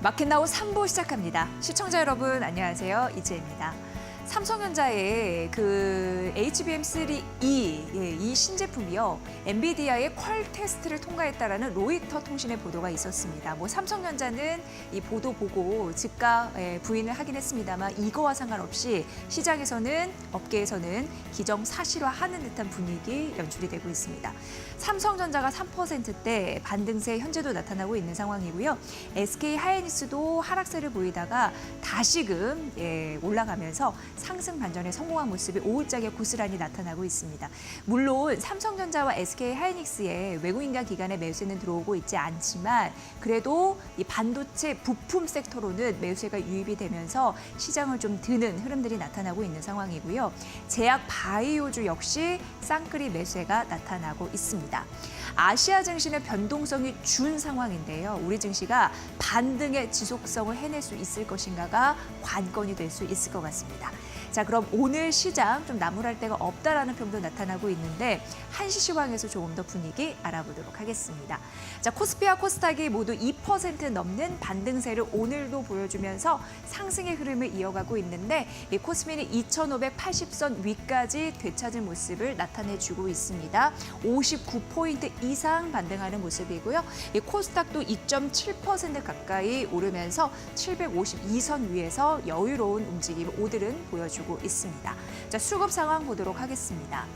마켓나우 3부 시작합니다. 시청자 여러분 안녕하세요. 이지혜입니다. 삼성전자의 그 HBM3E 이 신제품이요. 엔비디아의 퀄 테스트를 통과했다라는 로이터 통신의 보도가 있었습니다. 삼성전자는 이 보도 보고 즉각 부인을 하긴 했습니다만 이거와 상관없이 시장에서는 업계에서는 기정사실화하는 듯한 분위기 연출이 되고 있습니다. 삼성전자가 3%대 반등세 현재도 나타나고 있는 상황이고요. SK하이닉스도 하락세를 보이다가 다시금 올라가면서 상승 반전에 성공한 모습이 5일장에 고스란히 나타나고 있습니다. 물론 삼성전자와 SK하이닉스의 외국인과 기관의 매수세는 들어오고 있지 않지만 그래도 이 반도체 부품 섹터로는 매수세가 유입이 되면서 시장을 좀 드는 흐름들이 나타나고 있는 상황이고요. 제약 바이오주 역시 쌍끌이 매수세가 나타나고 있습니다. 아시아 증시는 변동성이 준 상황인데요. 우리 증시가 반등의 지속성을 해낼 수 있을 것인가가 관건이 될 수 있을 것 같습니다. 자, 그럼 오늘 시장 좀 나무랄 데가 없다라는 평도 나타나고 있는데 한시 시황에서 조금 더 분위기 알아보도록 하겠습니다. 자, 코스피와 코스닥이 모두 2% 넘는 반등세를 오늘도 보여주면서 상승의 흐름을 이어가고 있는데 이 코스피는 2,580선 위까지 되찾은 모습을 나타내주고 있습니다. 59포인트 이상 반등하는 모습이고요. 이 코스닥도 2.7% 가까이 오르면서 752선 위에서 여유로운 움직임을 오늘은 보여주고 있습니다. 자, 수급 상황 보도록 하겠습니다.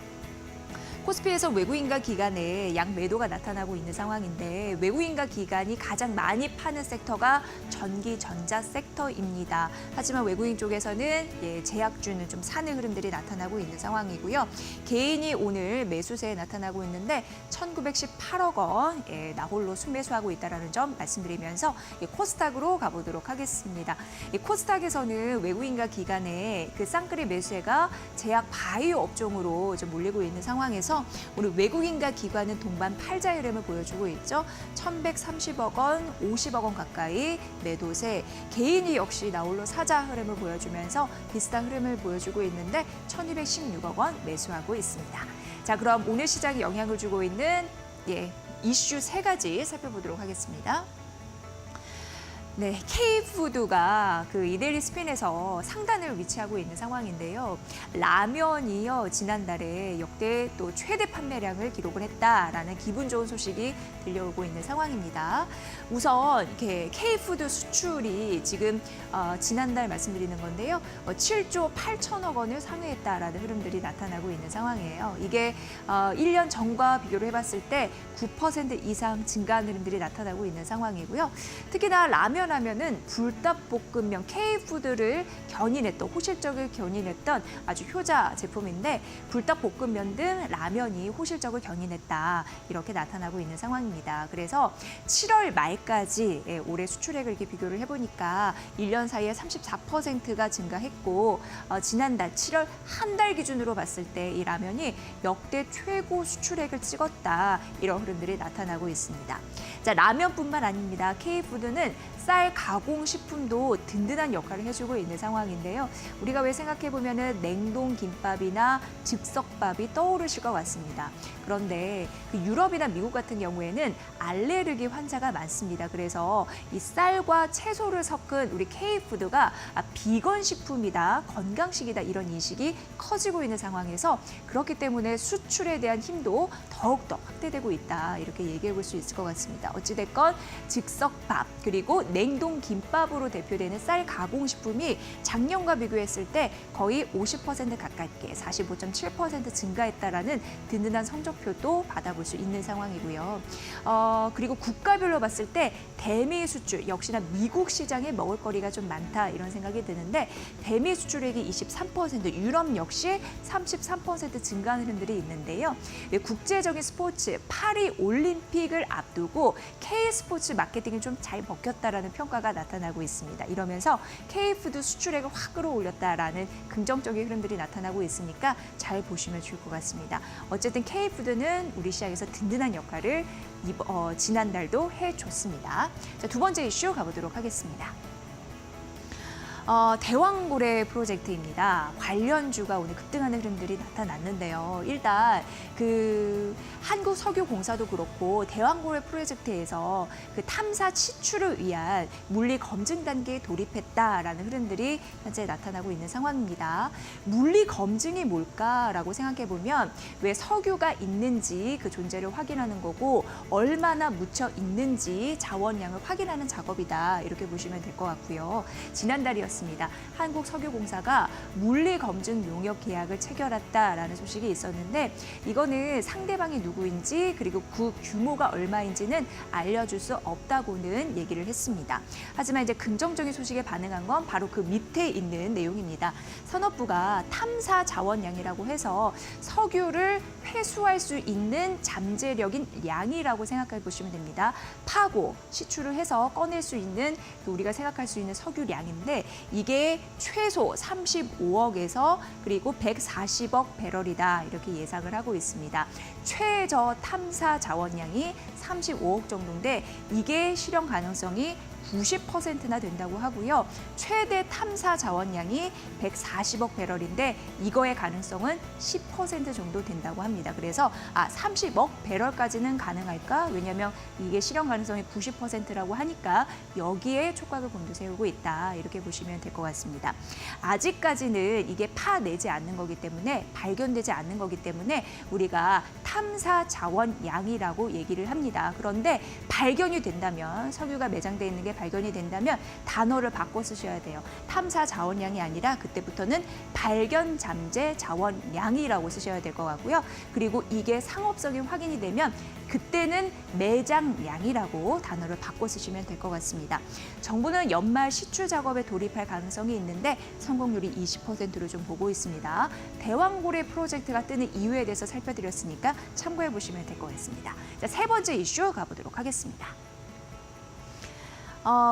코스피에서 외국인과 기관의 양매도가 나타나고 있는 상황인데 외국인과 기관이 가장 많이 파는 섹터가 전기, 전자 섹터입니다. 하지만 외국인 쪽에서는 제약주는 좀 사는 흐름들이 나타나고 있는 상황이고요. 개인이 오늘 매수세에 나타나고 있는데 1,918억 원 나홀로 순매수하고 있다는 점 말씀드리면서 코스닥으로 가보도록 하겠습니다. 코스닥에서는 외국인과 기관의 그 쌍끌이 매수세가 제약 바이오 업종으로 좀 몰리고 있는 상황에서 오늘 외국인과 기관은 동반 팔자 흐름을 보여주고 있죠. 1,130억 원, 50억 원 가까이 매도세, 개인이 역시 나홀로 사자 흐름을 보여주면서 비슷한 흐름을 보여주고 있는데 1,216억 원 매수하고 있습니다. 자, 그럼 오늘 시장에 영향을 주고 있는 이슈 3가지 살펴보도록 하겠습니다. 네, K푸드가 그 이데리 스핀에서 상단을 위치하고 있는 상황인데요. 라면이요, 지난달에 역대 또 최대 판매량을 기록을 했다라는 기분 좋은 소식이 들려오고 있는 상황입니다. 우선 이렇게 K푸드 수출이 지금 지난달 말씀드리는 건데요. 7조 8천억 원을 상회했다라는 흐름들이 나타나고 있는 상황이에요. 이게 1년 전과 비교를 해봤을 때 9% 이상 증가한 흐름들이 나타나고 있는 상황이고요. 특히나 라면 하면은 불닭볶음면 K푸드를 견인했던 호실적을 견인했던 아주 효자 제품인데 불닭볶음면 등 라면이 호실적을 견인했다 이렇게 나타나고 있는 상황입니다. 그래서 7월 말까지 올해 수출액을 이렇게 비교를 해보니까 1년 사이에 34%가 증가했고 지난달 7월 한 달 기준으로 봤을 때 이 라면이 역대 최고 수출액을 찍었다 이런 흐름들이 나타나고 있습니다. 자, 라면뿐만 아닙니다. K푸드는 쌀 가공식품도 든든한 역할을 해주고 있는 상황인데요. 우리가 왜 생각해보면 냉동 김밥이나 즉석밥이 떠오르실 것 같습니다. 그런데 그 유럽이나 미국 같은 경우에는 알레르기 환자가 많습니다. 그래서 이 쌀과 채소를 섞은 우리 K푸드가 비건 식품이다, 건강식이다 이런 인식이 커지고 있는 상황에서 그렇기 때문에 수출에 대한 힘도 더욱더 확대되고 있다 이렇게 얘기해 볼 수 있을 것 같습니다. 어찌됐건 즉석밥 그리고 냉동 김밥으로 대표되는 쌀 가공식품이 작년과 비교했을 때 거의 50% 가깝게 45.7% 증가했다라는 든든한 성적표도 받아볼 수 있는 상황이고요. 그리고 국가별로 봤을 때 대미 수출 역시나 미국 시장에 먹을거리가 좀 많다 이런 생각이 드는데 대미 수출액이 23%, 유럽 역시 33% 증가하는 흐름들이 있는데요. 국제적인 스포츠 파리 올림픽을 앞두고 K스포츠 마케팅이 좀 잘 먹혔다라는 평가가 나타나고 있습니다. 이러면서 K푸드 수출액을 확 끌어올렸다라는 긍정적인 흐름들이 나타나고 있으니까 잘 보시면 좋을 것 같습니다. 어쨌든 K푸드는 우리 시장에서 든든한 역할을 지난달도 해줬습니다. 자, 두 번째 이슈 가보도록 하겠습니다. 대왕고래 프로젝트입니다. 관련주가 오늘 급등하는 흐름들이 나타났는데요. 일단 그 한국석유공사도 그렇고 대왕고래 프로젝트에서 그 탐사 치출을 위한 물리 검증 단계에 돌입했다라는 흐름들이 현재 나타나고 있는 상황입니다. 물리 검증이 뭘까라고 생각해 보면 왜 석유가 있는지 그 존재를 확인하는 거고 얼마나 묻혀 있는지 자원량을 확인하는 작업이다 이렇게 보시면 될 것 같고요. 지난달이었습니다. 한국석유공사가 물리 검증 용역 계약을 체결했다라는 소식이 있었는데 이거는 상대방이 누구인지 그리고 그 규모가 얼마인지는 알려줄 수 없다고는 얘기를 했습니다. 하지만 이제 긍정적인 소식에 반응한 건 바로 그 밑에 있는 내용입니다. 산업부가 탐사 자원량이라고 해서 석유를 회수할 수 있는 잠재력인 양이라고 생각해 보시면 됩니다. 파고, 시추를 해서 꺼낼 수 있는 우리가 생각할 수 있는 석유량인데 이게 최소 35억에서 그리고 140억 배럴이다 이렇게 예상을 하고 있습니다. 최저 탐사 자원량이 35억 정도인데 이게 실현 가능성이 90%나 된다고 하고요. 최대 탐사 자원량이 140억 배럴인데 이거의 가능성은 10% 정도 된다고 합니다. 그래서 30억 배럴까지는 가능할까? 왜냐하면 이게 실현 가능성이 90%라고 하니까 여기에 촉각을 곤두세우고 있다. 이렇게 보시면 될 것 같습니다. 아직까지는 이게 파내지 않는 거기 때문에 발견되지 않는 거기 때문에 우리가 탐사 자원량이라고 얘기를 합니다. 그런데 발견이 된다면 석유가 매장돼 있는 게 발견이 된다면 단어를 바꿔 쓰셔야 돼요. 탐사 자원량이 아니라 그때부터는 발견 잠재 자원량이라고 쓰셔야 될 것 같고요. 그리고 이게 상업적인 확인이 되면 그때는 매장량이라고 단어를 바꿔 쓰시면 될 것 같습니다. 정부는 연말 시추 작업에 돌입할 가능성이 있는데 성공률이 20%로 좀 보고 있습니다. 대왕고래 프로젝트가 뜨는 이유에 대해서 살펴드렸으니까 참고해 보시면 될 것 같습니다. 자, 세 번째 이슈 가보도록 하겠습니다.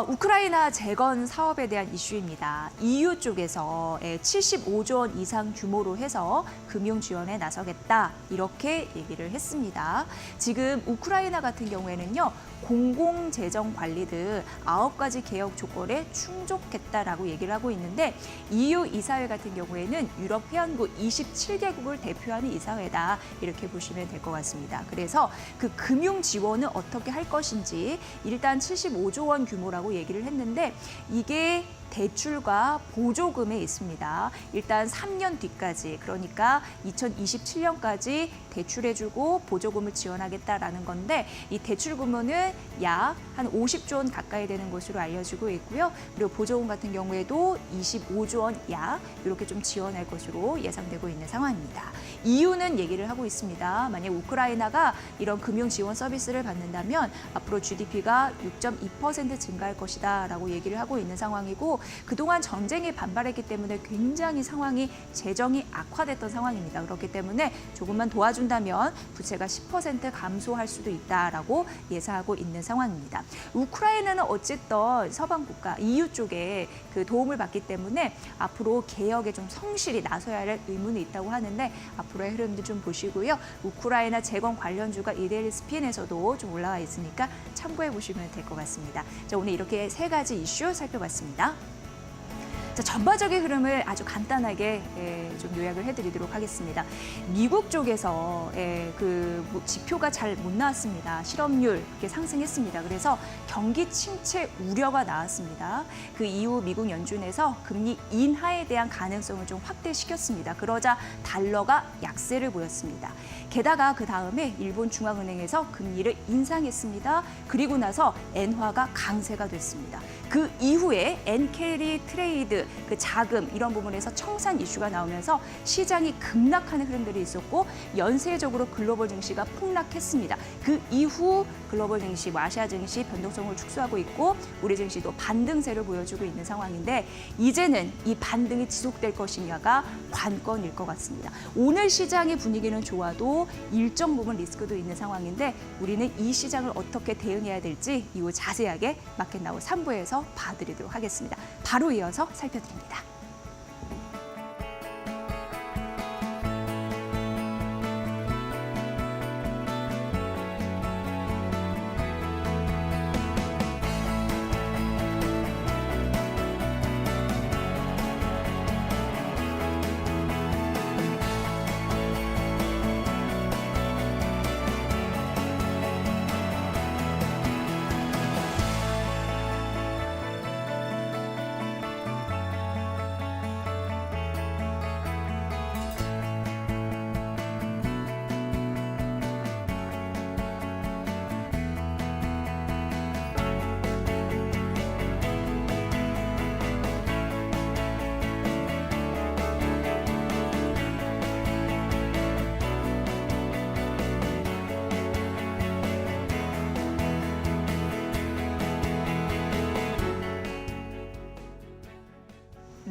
우크라이나 재건 사업에 대한 이슈입니다. EU 쪽에서 75조 원 이상 규모로 해서 금융 지원에 나서겠다 이렇게 얘기를 했습니다. 지금 우크라이나 같은 경우에는요. 공공재정 관리 등 9가지 개혁 조건에 충족했다라고 얘기를 하고 있는데 EU 이사회 같은 경우에는 유럽 회원국 27개국을 대표하는 이사회다 이렇게 보시면 될 것 같습니다. 그래서 그 금융 지원은 어떻게 할 것인지 일단 75조 원 규모라고 얘기를 했는데 이게 대출과 보조금에 있습니다. 일단 3년 뒤까지 그러니까 2027년까지 대출해주고 보조금을 지원하겠다라는 건데 이 대출 규모는 약 한 50조 원 가까이 되는 것으로 알려지고 있고요. 그리고 보조금 같은 경우에도 25조 원 약 이렇게 좀 지원할 것으로 예상되고 있는 상황입니다. EU는 얘기를 하고 있습니다. 만약 우크라이나가 이런 금융 지원 서비스를 받는다면 앞으로 GDP가 6.2% 증가할 것이다라고 얘기를 하고 있는 상황이고 그동안 전쟁에 반발했기 때문에 굉장히 상황이 재정이 악화됐던 상황입니다. 그렇기 때문에 조금만 도와준다면 부채가 10% 감소할 수도 있다라고 예상하고 있는 상황입니다. 우크라이나는 어쨌든 서방 국가 EU 쪽에 그 도움을 받기 때문에 앞으로 개혁에 좀 성실히 나서야 할 의무는 있다고 하는데 앞으로의 흐름도 좀 보시고요. 우크라이나 재건 관련주가 이데일 스핀에서도 좀 올라와 있으니까 참고해 보시면 될 것 같습니다. 자, 오늘 이렇게 세 가지 이슈 살펴봤습니다. 자, 전반적인 흐름을 아주 간단하게 좀 요약을 해드리도록 하겠습니다. 미국 쪽에서 그 지표가 잘 못 나왔습니다. 실업률 이렇게 상승했습니다. 그래서 경기 침체 우려가 나왔습니다. 그 이후 미국 연준에서 금리 인하에 대한 가능성을 좀 확대시켰습니다. 그러자 달러가 약세를 보였습니다. 게다가 그 다음에 일본 중앙은행에서 금리를 인상했습니다. 그리고 나서 엔화가 강세가 됐습니다. 그 이후에 엔캐리 트레이드, 그 자금 이런 부분에서 청산 이슈가 나오면서 시장이 급락하는 흐름들이 있었고 연쇄적으로 글로벌 증시가 폭락했습니다. 그 이후 글로벌 증시, 아시아 증시 변동성을 축소하고 있고 우리 증시도 반등세를 보여주고 있는 상황인데 이제는 이 반등이 지속될 것이냐가 관건일 것 같습니다. 오늘 시장의 분위기는 좋아도 일정 부분 리스크도 있는 상황인데 우리는 이 시장을 어떻게 대응해야 될지 이후 자세하게 마켓나우 3부에서 봐드리도록 하겠습니다. 바로 이어서 살펴드립니다.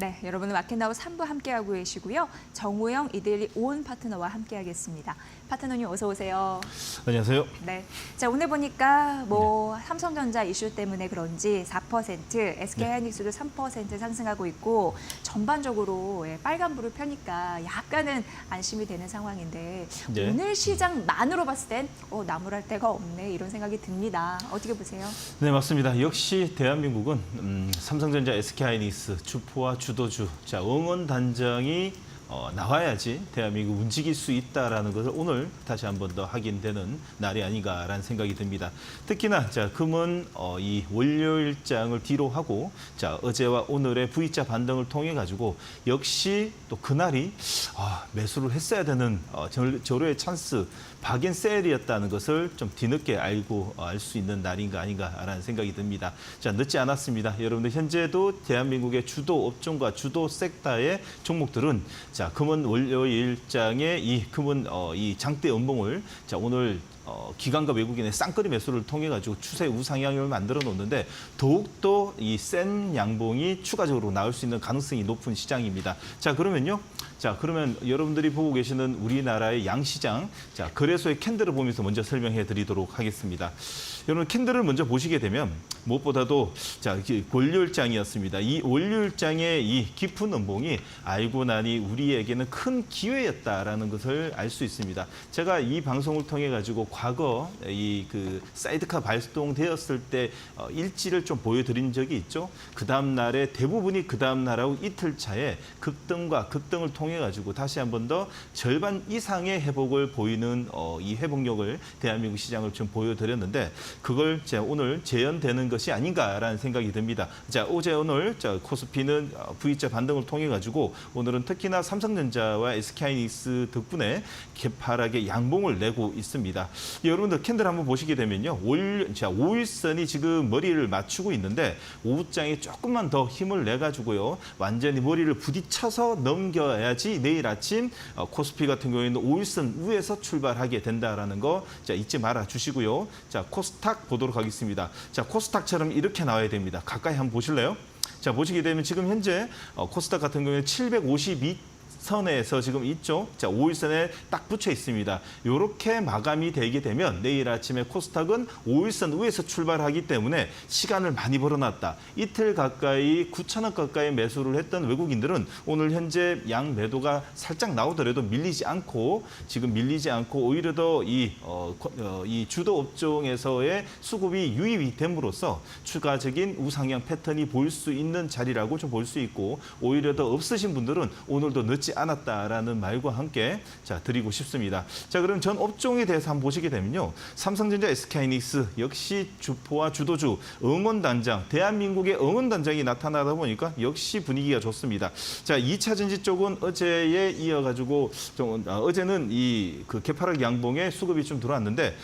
네, 여러분은 마켓나우 3부 함께하고 계시고요. 정우영 이데일리 온 파트너와 함께하겠습니다. 파트너님 어서 오세요. 안녕하세요. 네, 자 오늘 보니까 뭐 삼성전자 이슈 때문에 그런지 4%, SK하이닉스도 3% 상승하고 있고 전반적으로 빨간불을 펴니까 약간은 안심이 되는 상황인데 네. 오늘 시장만으로 봤을 땐 나무랄 데가 없네 이런 생각이 듭니다. 어떻게 보세요? 네, 맞습니다. 역시 대한민국은 삼성전자, SK하이닉스 주포와 주도주, 자 응원 단장이 나와야지 대한민국 움직일 수 있다라는 것을 오늘 다시 한 번 더 확인되는 날이 아닌가라는 생각이 듭니다. 특히나 자 금은 이 월요일장을 뒤로 하고 자 어제와 오늘의 V자 반등을 통해 가지고 역시 또 그날이 매수를 했어야 되는 절호의 찬스 박앤 셀이었다는 것을 좀 뒤늦게 알고 알 수 있는 날인가 아닌가라는 생각이 듭니다. 자 늦지 않았습니다. 여러분들 현재도 대한민국의 주도 업종과 주도 섹터의 종목들은 자 금은 월요일장의 이 금은 이 장대 음봉을 자 오늘 기관과 외국인의 쌍끌이 매수를 통해 가지고 추세 우상향을 만들어 놓는데 더욱더 이 센 양봉이 추가적으로 나올 수 있는 가능성이 높은 시장입니다. 자 그러면요. 자 그러면 여러분들이 보고 계시는 우리나라의 양시장 자 거래소의 캔들을 보면서 먼저 설명해 드리도록 하겠습니다. 여러분 캔들을 먼저 보시게 되면 무엇보다도 자 월요일장이었습니다. 이 월요일장의 이 깊은 음봉이 알고 나니 우리에게는 큰 기회였다라는 것을 알 수 있습니다. 제가 이 방송을 통해 가지고 과거 이 그 사이드카 발동되었을 때 일지를 좀 보여드린 적이 있죠. 그 다음 날에 대부분이 그 다음 날하고 이틀 차에 급등과 급등을 통해 가지고 다시 한 번 더 절반 이상의 회복을 보이는 이 회복력을 대한민국 시장을 좀 보여드렸는데 그걸 제가 오늘 재현되는 것이 아닌가라는 생각이 듭니다. 자 어제 오늘 자 코스피는 V자 반등을 통해 가지고 오늘은 특히나 삼성전자와 SK하이닉스 덕분에 개파락의 양봉을 내고 있습니다. 여러분들 캔들 한번 보시게 되면요. 5일선이 지금 머리를 맞추고 있는데 오후장에 조금만 더 힘을 내 가지고요. 완전히 머리를 부딪혀서 넘겨야지 내일 아침 코스피 같은 경우에는 5일선 위에서 출발하게 된다라는 거 자, 잊지 말아 주시고요. 자, 코스닥 보도록 하겠습니다. 자, 코스닥처럼 이렇게 나와야 됩니다. 가까이 한번 보실래요? 자, 보시게 되면 지금 현재 코스닥 같은 경우에 752선에서 지금 있죠. 자, 5일선에 딱 붙여 있습니다. 이렇게 마감이 되게 되면 내일 아침에 코스닥은 5일선 위에서 출발하기 때문에 시간을 많이 벌어놨다. 이틀 가까이 9,000원 가까이 매수를 했던 외국인들은 오늘 현재 양 매도가 살짝 나오더라도 밀리지 않고 오히려 더 이 주도 업종에서의 수급이 유입이 됨으로써 추가적인 우상향 패턴이 보일 수 있는 자리라고 좀 볼 수 있고 오히려 더 없으신 분들은 오늘도 늦지 않았다라는 말과 함께 자 드리고 싶습니다. 자 그럼 전 업종에 대해서 한번 보시게 되면요. 삼성전자, SK하이닉스 역시 주포와 주도주 응원단장 대한민국의 응원단장이 나타나다 보니까 역시 분위기가 좋습니다. 자 2차 전지 쪽은 어제에 이어가지고 어제는 이 그 개파락 양봉에 수급이 좀 들어왔는데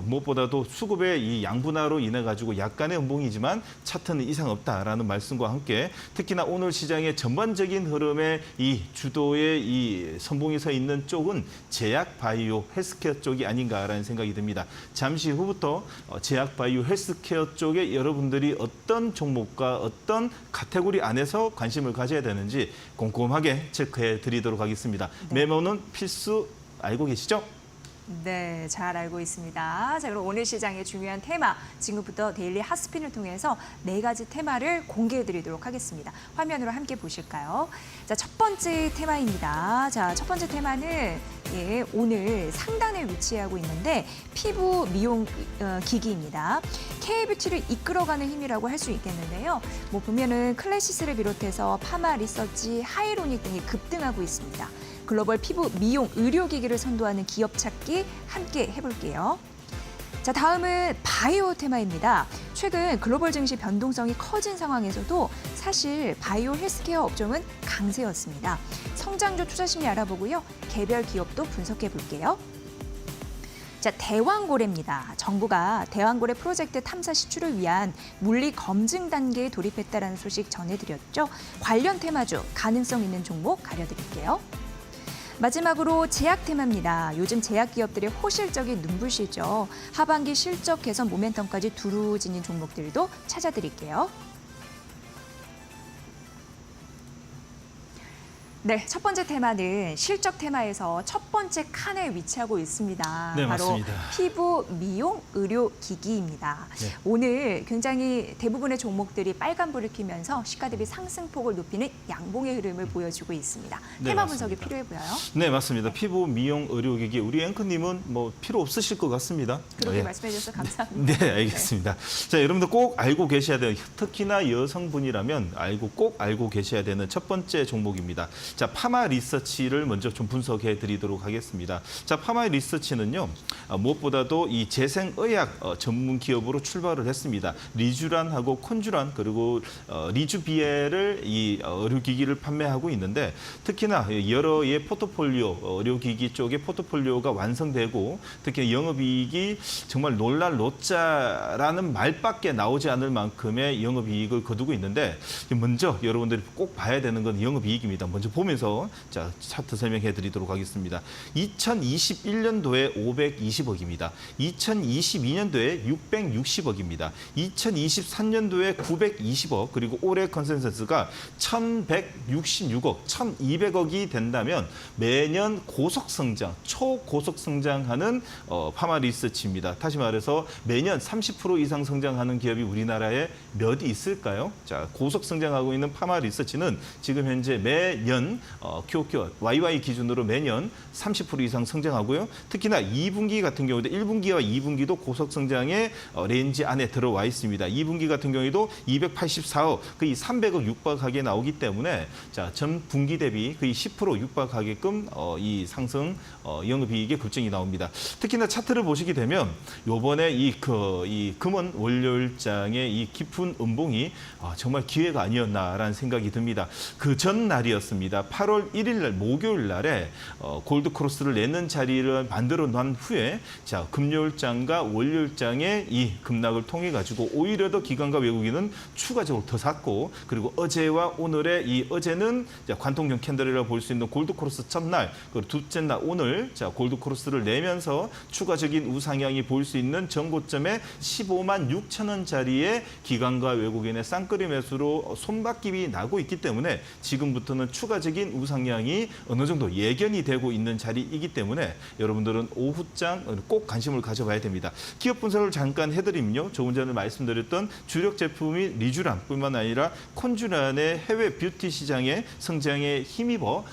무엇보다도 수급의 이 양분화로 인해 가지고 약간의 음봉이지만 차트는 이상 없다라는 말씀과 함께 특히나 오늘 시장의 전반적인 흐름에 이 주도의 이 선봉이 서 있는 쪽은 제약 바이오 헬스케어 쪽이 아닌가라는 생각이 듭니다. 잠시 후부터 제약 바이오 헬스케어 쪽에 여러분들이 어떤 종목과 어떤 카테고리 안에서 관심을 가져야 되는지 꼼꼼하게 체크해 드리도록 하겠습니다. 네. 메모는 필수 알고 계시죠? 네, 잘 알고 있습니다. 자, 그럼 오늘 시장의 중요한 테마, 지금부터 데일리 핫스핀을 통해서 4가지 테마를 공개해 드리도록 하겠습니다. 화면으로 함께 보실까요? 자, 첫 번째 테마입니다. 자, 첫 번째 테마는 오늘 상단에 위치하고 있는데 피부 미용 기기입니다. K뷰티를 이끌어가는 힘이라고 할 수 있겠는데요. 뭐 보면은 클래시스를 비롯해서 파마, 리서치, 하이로닉 등이 급등하고 있습니다. 글로벌 피부 미용 의료기기를 선도하는 기업 찾기 함께 해볼게요. 자, 다음은 바이오 테마입니다. 최근 글로벌 증시 변동성이 커진 상황에서도 사실 바이오 헬스케어 업종은 강세였습니다. 성장주 투자 심리 알아보고요. 개별 기업도 분석해 볼게요. 자, 대왕고래입니다. 정부가 대왕고래 프로젝트 탐사 시추를 위한 물리 검증 단계에 돌입했다는 소식 전해드렸죠. 관련 테마주 가능성 있는 종목 가려드릴게요. 마지막으로 제약 테마입니다. 요즘 제약 기업들의 호실적인 눈부시죠. 하반기 실적 개선 모멘텀까지 두루 지닌 종목들도 찾아드릴게요. 네, 첫 번째 테마는 실적 테마에서 첫 번째 칸에 위치하고 있습니다. 네, 바로 맞습니다. 피부 미용 의료 기기입니다. 네. 오늘 굉장히 대부분의 종목들이 빨간불을 켜면서 시가 대비 상승폭을 높이는 양봉의 흐름을 보여주고 있습니다. 네, 테마 맞습니다. 분석이 필요해 보여요. 네, 맞습니다. 피부 미용 의료기기 우리 앵커님은 뭐 필요 없으실 것 같습니다. 그렇게 예. 말씀해 주셔서 감사합니다. 네, 알겠습니다. 자, 여러분들 꼭 알고 계셔야 돼요. 특히나 여성분이라면 꼭 알고 계셔야 되는 첫 번째 종목입니다. 자, 파마 리서치를 먼저 좀 분석해 드리도록 하겠습니다. 자, 파마 리서치는요, 무엇보다도 이 재생의학 전문 기업으로 출발을 했습니다. 리쥬란하고 콘쥬란 그리고 리주비에를 이 의료기기를 판매하고 있는데 특히나 여러의 포트폴리오, 의료기기 쪽의 포트폴리오가 완성되고 특히 영업이익이 정말 놀랄 노자라는 말밖에 나오지 않을 만큼의 영업이익을 거두고 있는데 먼저 여러분들이 꼭 봐야 되는 건 영업이익입니다. 먼저 보면서 자, 차트 설명해 드리도록 하겠습니다. 2021년도에 520억입니다. 2022년도에 660억입니다. 2023년도에 920억 그리고 올해 컨센서스가 1,166억, 1,200억이 된다면 매년 고속성장, 초고속성장하는 파마 리서치입니다. 다시 말해서 매년 30% 이상 성장하는 기업이 우리나라에 몇 있을까요? 자, 고속성장하고 있는 파마 리서치는 지금 현재 매년 QOQ, YY 기준으로 매년 30% 이상 성장하고요. 특히나 2분기 같은 경우도 1분기와 2분기도 고속성장의 레인지 안에 들어와 있습니다. 2분기 같은 경우에도 284억, 거의 300억 육박하게 나오기 때문에 자, 전 분기 대비 거의 10% 육박하게끔 이 상승 영업이익의 급증이 나옵니다. 특히나 차트를 보시게 되면 요번에 이 금원 월요일장의 이 깊은 음봉이 정말 기회가 아니었나라는 생각이 듭니다. 그 전날이었습니다. 8월 1일 날 목요일 날에 골드 크로스를 내는 자리를 만들어 놓은 후에 자, 금요일장과 월요일장의 이 급락을 통해 가지고 오히려 더 기관과 외국인은 추가적으로 더 샀고 그리고 어제와 오늘의 이 어제는 관통형 캔들이라고 볼 수 있는 골드 크로스 첫날 그리고 둘째 날 오늘 자, 골드 크로스를 내면서 추가적인 우상향이 보일 수 있는 전고점에 15만 6천 원짜리의 기관과 외국인의 쌍끌이 매수로 손바뀜이 나고 있기 때문에 지금부터는 추가적인 우상향이 어느 정도 예견이 되고 있는 자리이기 때문에 여러분들은 오후장 꼭 관심을 가져봐야 됩니다. 기업 분석을 잠깐 해드리면요. 조금 전에 말씀드렸던 주력 제품이 리쥬란뿐만 아니라 콘쥬란의 해외 뷰티 시장의 성장에 힘입어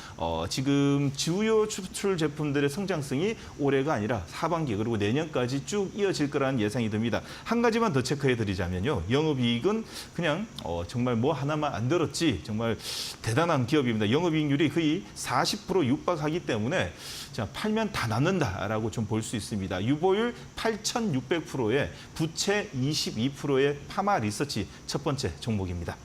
지금 주요 수출 제품들의 성장성이 올해가 아니라 하반기 그리고 내년까지 쭉 이어질 거라는 예상이 듭니다. 한 가지만 더 체크해드리자면요. 영업이익은 그냥 정말 뭐 하나만 안 들었지 정말 대단한 기업입니다. 영업이익률이 거의 40% 육박하기 때문에 자, 팔면 다 남는다라고 좀 볼 수 있습니다. 유보율 8,600%에 부채 22%의 파마 리서치 첫 번째 종목입니다.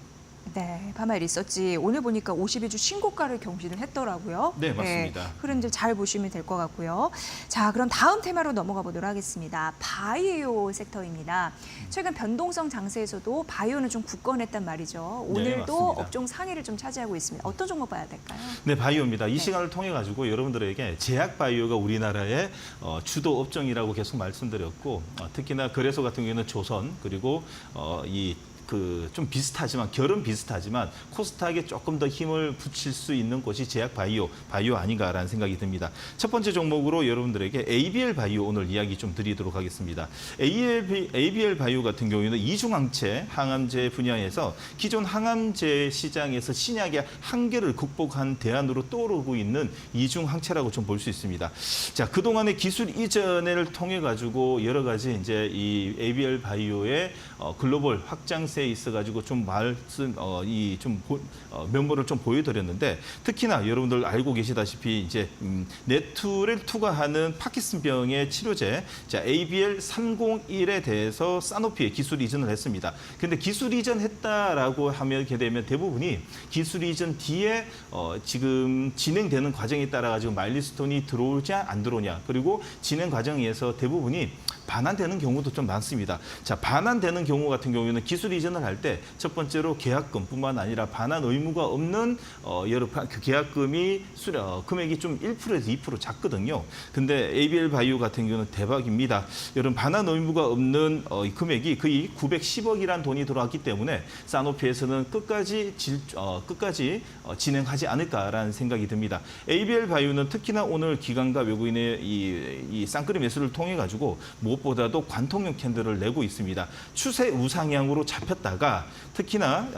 네, 파마 리서치 오늘 보니까 52주 신고가를 경신을 했더라고요. 네, 맞습니다. 흐름들 잘 보시면 될 것 같고요. 자, 그럼 다음 테마로 넘어가 보도록 하겠습니다. 바이오 섹터입니다. 최근 변동성 장세에서도 바이오는 좀 굳건했단 말이죠. 오늘도 맞습니다. 업종 상위를 좀 차지하고 있습니다. 어떤 종목 봐야 될까요? 네, 바이오입니다. 이 시간을 통해 가지고 여러분들에게 제약 바이오가 우리나라의 주도 업종이라고 계속 말씀드렸고 특히나 거래소 같은 경우에는 조선 그리고 좀 비슷하지만 결은 비슷하지만 코스닥에 조금 더 힘을 붙일 수 있는 곳이 제약 바이오 아닌가라는 생각이 듭니다. 첫 번째 종목으로 여러분들에게 ABL 바이오 오늘 이야기 좀 드리도록 하겠습니다. ABL 바이오 같은 경우에는 이중항체 항암제 분야에서 기존 항암제 시장에서 신약의 한계를 극복한 대안으로 떠오르고 있는 이중항체라고 좀 볼 수 있습니다. 자, 그동안의 기술 이전을 통해 가지고 여러 가지 이제 이 ABL 바이오의 글로벌 확장세에 있어가지고 좀 면모를 좀 보여드렸는데 특히나 여러분들 알고 계시다시피 이제 네투를 투과하는 파킨슨병의 치료제 자, ABL301에 대해서 사노피에 기술 이전을 했습니다. 근데 기술 이전했다라고 하게 되면 대부분이 기술 이전 뒤에 지금 진행되는 과정에 따라 가지고 마일리스톤이 들어오냐 안 들어오냐 그리고 진행 과정에서 대부분이 반환되는 경우도 좀 많습니다. 자, 반환되는 경우 같은 경우에는 기술 이전을 할 때 첫 번째로 계약금뿐만 아니라 반환 의무가 없는 여러 그 계약금이 금액이 좀 1%에서 2% 작거든요. 근데 ABL 바이오 같은 경우는 대박입니다. 여러분 반환 의무가 없는 이 금액이 거의 910억이라는 돈이 들어왔기 때문에 사노피에서는 끝까지 진행하지 않을까라는 생각이 듭니다. ABL 바이오는 특히나 오늘 기관과 외국인의 이 쌍끌이 매수를 통해 가지고 무엇보다도 관통용 캔들을 내고 있습니다. 추세 우상향으로 잡혔다가 특히나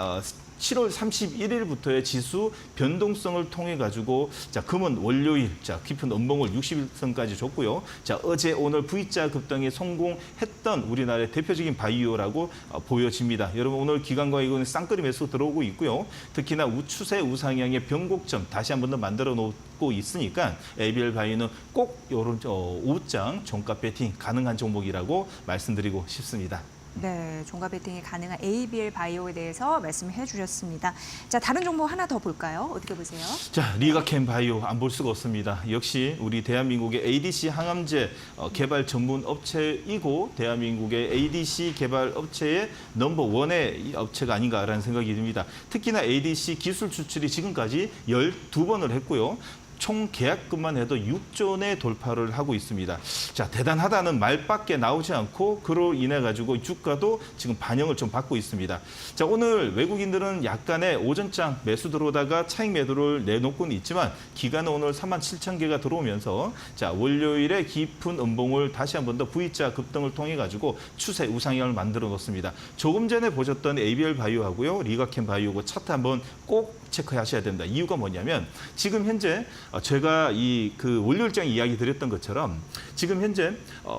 7월 31일부터의 지수 변동성을 통해 가지고 자, 금은 월요일 자, 깊은 음봉을 60일선까지 줬고요. 자, 어제 오늘 V자 급등에 성공했던 우리나라의 대표적인 바이오라고 보여집니다. 여러분 오늘 기관과 이거는 쌍끌이 매수 들어오고 있고요. 특히나 추세 우상향의 변곡점 다시 한 번 더 만들어 놓고 있으니까 ABL 바이오는 꼭 이런 오후장 종가 배팅 가능한 종목이라고 말씀드리고 싶습니다. 네, 종가 베팅이 가능한 ABL 바이오에 대해서 말씀해 주셨습니다. 자, 다른 종목 하나 더 볼까요? 어떻게 보세요? 자, 리가캠 바이오 안 볼 수가 없습니다. 역시 우리 대한민국의 ADC 항암제 개발 전문 업체이고 대한민국의 ADC 개발 업체의 넘버원의 업체가 아닌가라는 생각이 듭니다. 특히나 ADC 기술 추출이 지금까지 12번을 했고요. 총 계약금만 해도 6조 내 돌파를 하고 있습니다. 자, 대단하다는 말밖에 나오지 않고 그로 인해 가지고 주가도 지금 반영을 좀 받고 있습니다. 자, 오늘 외국인들은 약간의 오전장 매수 들어오다가 차익 매도를 내놓고는 있지만 기간은 오늘 37,000개가 들어오면서 자, 월요일에 깊은 음봉을 다시 한 번 더 V자 급등을 통해 가지고 추세 우상향을 만들어 놓습니다. 조금 전에 보셨던 ABL 바이오하고요. 리가캠 바이오고 차트 한번 꼭 체크하셔야 된다. 이유가 뭐냐면 지금 현재 제가 그 월요일장 이야기 드렸던 것처럼 지금 현재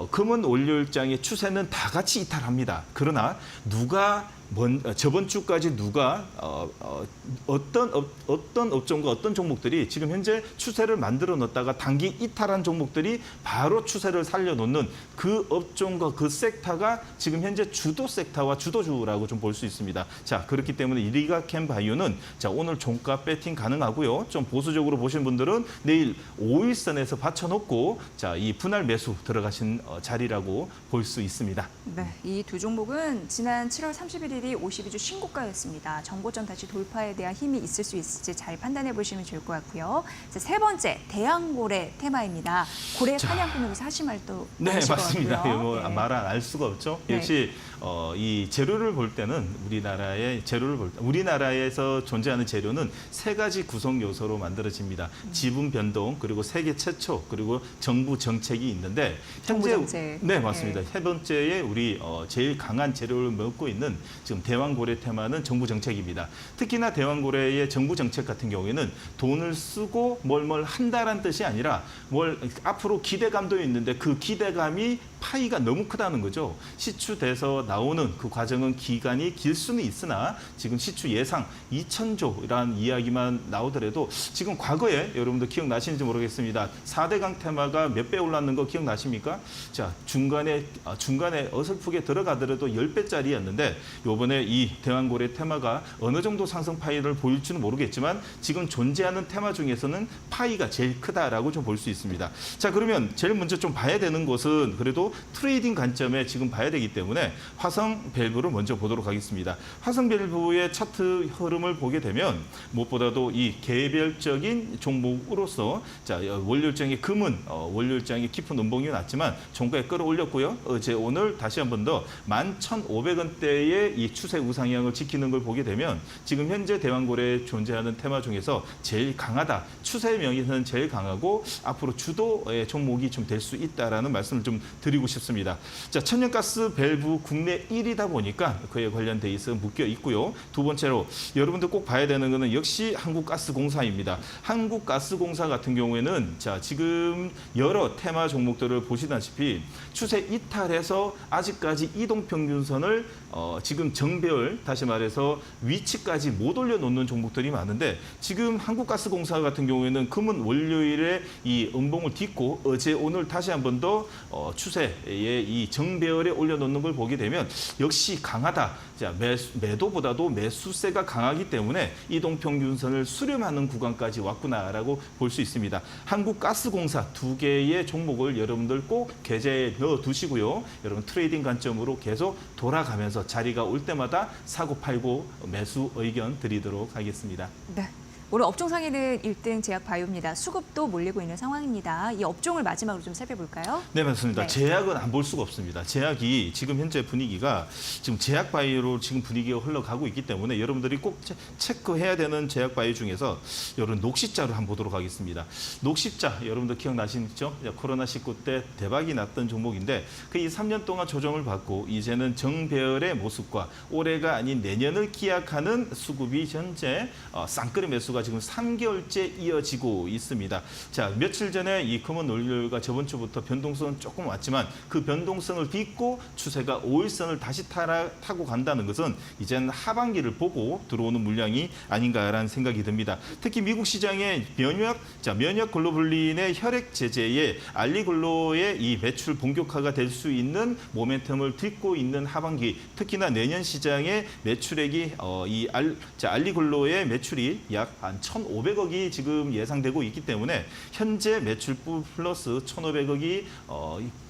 금은 월요일장의 추세는 다 같이 이탈합니다. 그러나 저번 주까지 누가 어떤 업종과 어떤 종목들이 지금 현재 추세를 만들어 놨다가 단기 이탈한 종목들이 바로 추세를 살려놓는 그 업종과 그 섹터가 지금 현재 주도 섹터와 주도주라고 좀 볼 수 있습니다. 자, 그렇기 때문에 리가캠 바이오는 자, 오늘 종가 배팅 가능하고요. 좀 보수적으로 보신 분들은 내일 5일선에서 받쳐놓고 자, 이 분할 매수 들어가신 자리라고 볼 수 있습니다. 네, 이 두 종목은 지난 7월 31일이 52주 신고가였습니다. 정고점 다시 돌파에 대한 힘이 있을 수 있을지 잘 판단해 보시면 좋을 것 같고요. 자, 세 번째, 대왕고래 테마입니다. 고래 사냥꾼으로서 하신 말도 네, 많으실 것 맞습니다. 같고요. 뭐 네. 말 안 알 수가 없죠. 네. 역시 이 재료를 볼 때는 우리나라에서 존재하는 재료는 세 가지 구성 요소로 만들어집니다. 지분 변동 그리고 세계 최초 그리고 정부 정책이 있는데 정부 정책. 네, 맞습니다. 세 번째에 우리 제일 강한 재료를 먹고 있는 지금 대왕고래 테마는 정부 정책입니다. 특히나 대왕고래의 정부 정책 같은 경우에는 돈을 쓰고 뭘 한다라는 뜻이 아니라 앞으로 기대감도 있는데 그 기대감이 파이가 너무 크다는 거죠. 시추돼서 나오는 그 과정은 기간이 길 수는 있으나 지금 시추 예상 2,000조라는 이야기만 나오더라도 지금 과거에 여러분들 기억나시는지 모르겠습니다. 4대강 테마가 몇 배 올랐는 거 기억나십니까? 자, 중간에 어설프게 들어가더라도 10배짜리였는데 요번에 이 대왕고래 테마가 어느 정도 상승 파이를 보일지는 모르겠지만 지금 존재하는 테마 중에서는 파이가 제일 크다라고 좀 볼 수 있습니다. 자, 그러면 제일 먼저 좀 봐야 되는 것은 그래도 트레이딩 관점에 지금 봐야 되기 때문에 화성 밸브를 먼저 보도록 하겠습니다. 화성 밸브의 차트 흐름을 보게 되면 무엇보다도 이 개별적인 종목으로서 자, 월요일장의 금은 월요일장의 깊은 음봉이 났지만 종가에 끌어올렸고요. 어제 오늘 다시 한 번 더 11,500원대의 이 추세 우상향을 지키는 걸 보게 되면 지금 현재 대왕고래에 존재하는 테마 중에서 제일 강하다. 추세 명에서는 제일 강하고 앞으로 주도의 종목이 좀 될 수 있다라는 말씀을 좀 드리고 싶습니다. 자, 천연가스 밸브 국내 1위다 보니까 그에 관련 데이터 묶여 있고요. 두 번째로 여러분들 꼭 봐야 되는 것은 역시 한국가스공사입니다. 한국가스공사 같은 경우에는 자, 지금 여러 테마 종목들을 보시다시피 추세 이탈해서 아직까지 이동평균선을 지금 정배열, 다시 말해서 위치까지 못 올려놓는 종목들이 많은데 지금 한국가스공사 같은 경우에는 금은 월요일에 이 음봉을 딛고 어제 오늘 다시 한 번 더 추세의 이 정배열에 올려놓는 걸 보게 되면 역시 강하다. 자, 매도보다도 매수세가 강하기 때문에 이동평균선을 수렴하는 구간까지 왔구나라고 볼 수 있습니다. 한국가스공사 두 개의 종목을 여러분들 꼭 계좌에 넣어두시고요. 여러분 트레이딩 관점으로 계속 돌아가면서 자리가 올 때마다 사고 팔고 매수 의견 드리도록 하겠습니다. 네. 오늘 업종 상위는 1등 제약바이오입니다. 수급도 몰리고 있는 상황입니다. 이 업종을 마지막으로 좀 살펴볼까요? 네, 맞습니다. 네. 제약은 안 볼 수가 없습니다. 제약이 지금 현재 분위기가 지금 제약바이오로 지금 분위기가 흘러가고 있기 때문에 여러분들이 꼭 체크해야 되는 제약바이오 중에서 이런 녹십자를 한번 보도록 하겠습니다. 녹십자, 여러분들 기억나시죠? 코로나19 때 대박이 났던 종목인데 그 이 3년 동안 조정을 받고 이제는 정배열의 모습과 올해가 아닌 내년을 기약하는 수급이 현재 쌍끌이 매수가 지금 3개월째 이어지고 있습니다. 자, 며칠 전에 이 금은 월요일과 저번 주부터 변동성은 조금 왔지만 그 변동성을 딛고 추세가 5일선을 다시 타고 간다는 것은 이제는 하반기를 보고 들어오는 물량이 아닌가라는 생각이 듭니다. 특히 미국 시장의 면역 글로불린의 혈액 제제에 알리글로의 이 매출 본격화가 될 수 있는 모멘텀을 딛고 있는 하반기, 특히나 내년 시장의 매출액이 알리글로의 매출이 약 한 1,500억이 지금 예상되고 있기 때문에 현재 매출 플러스 1,500억이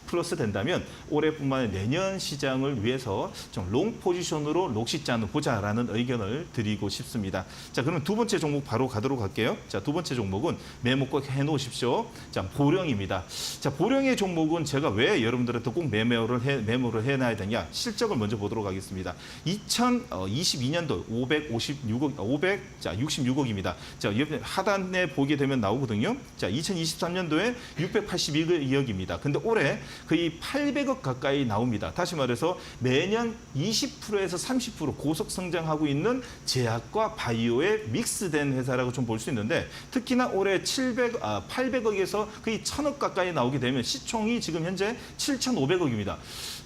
플러스 된다면 올해뿐만 아니라 내년 시장을 위해서 좀 롱 포지션으로 녹십자는 보자라는 의견을 드리고 싶습니다. 자, 그러면 두 번째 종목 바로 가도록 할게요. 자, 두 번째 종목은 메모 꼭 해놓으십시오. 자, 보령입니다. 자, 보령의 종목은 제가 왜 여러분들한테 꼭 메모를 해놔야 되냐? 실적을 먼저 보도록 하겠습니다. 2022년도 566억입니다. 자, 옆에 하단에 보게 되면 나오거든요. 자, 2023년도에 682억입니다. 근데 올해 거의 800억 가까이 나옵니다. 다시 말해서 매년 20%에서 30% 고속 성장하고 있는 제약과 바이오의 믹스된 회사라고 좀 볼 수 있는데 특히나 올해 800억에서 거의 1,000억 가까이 나오게 되면 시총이 지금 현재 7,500억입니다.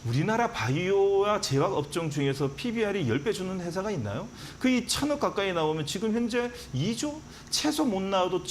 우리나라 바이오와 제약 업종 중에서 PBR이 10배 주는 회사가 있나요? 거의 1,000억 가까이 나오면 지금 현재 2조? 최소 못 나와도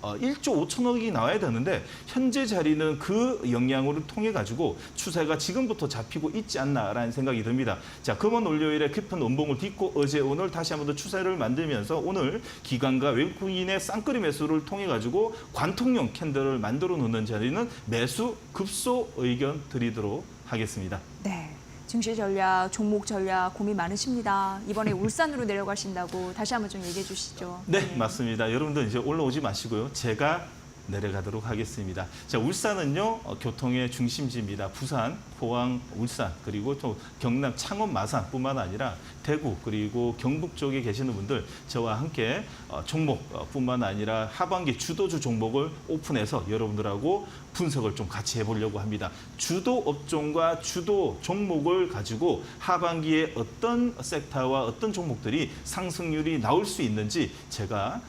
1조 5천억이 나와야 되는데 현재 자리는 그 영향을 통해 가지고 추세가 지금부터 잡히고 있지 않나라는 생각이 듭니다. 자, 금은 월요일에 깊은 음봉을 딛고 어제 오늘 다시 한번 더 추세를 만들면서 오늘 기관과 외국인의 쌍끌이 매수를 통해 가지고 관통용 캔들을 만들어 놓는 자리는 매수 급소 의견 드리도록 하겠습니다. 네. 증시 전략, 종목 전략 고민 많으십니다. 이번에 울산으로 내려가신다고 다시 한번 좀 얘기해 주시죠. 네, 맞습니다. 여러분들 이제 올라오지 마시고요. 제가 내려가도록 하겠습니다. 자, 울산은요, 교통의 중심지입니다. 부산, 포항, 울산, 그리고 또 경남, 창원, 마산뿐만 아니라 대구, 그리고 경북 쪽에 계시는 분들 저와 함께 종목뿐만 아니라 하반기 주도주 종목을 오픈해서 여러분들하고 분석을 좀 같이 해보려고 합니다. 주도 업종과 주도 종목을 가지고 하반기에 어떤 섹터와 어떤 종목들이 상승률이 나올 수 있는지 제가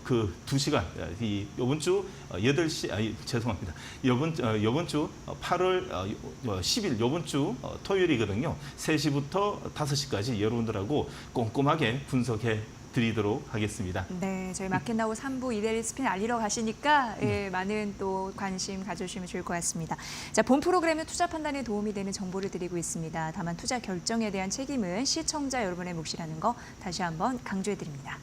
그 2시간, 이번 주 8시, 죄송합니다. 이번 주 8월 10일, 이번 주 토요일이거든요. 3시부터 5시까지 여러분들하고 꼼꼼하게 분석해 드리도록 하겠습니다. 네, 저희 마켓나우 3부 이데일리 스핀 알리러 가시니까 예, 많은 또 관심 가져주시면 좋을 것 같습니다. 자, 본 프로그램은 투자 판단에 도움이 되는 정보를 드리고 있습니다. 다만 투자 결정에 대한 책임은 시청자 여러분의 몫이라는 거 다시 한번 강조해 드립니다.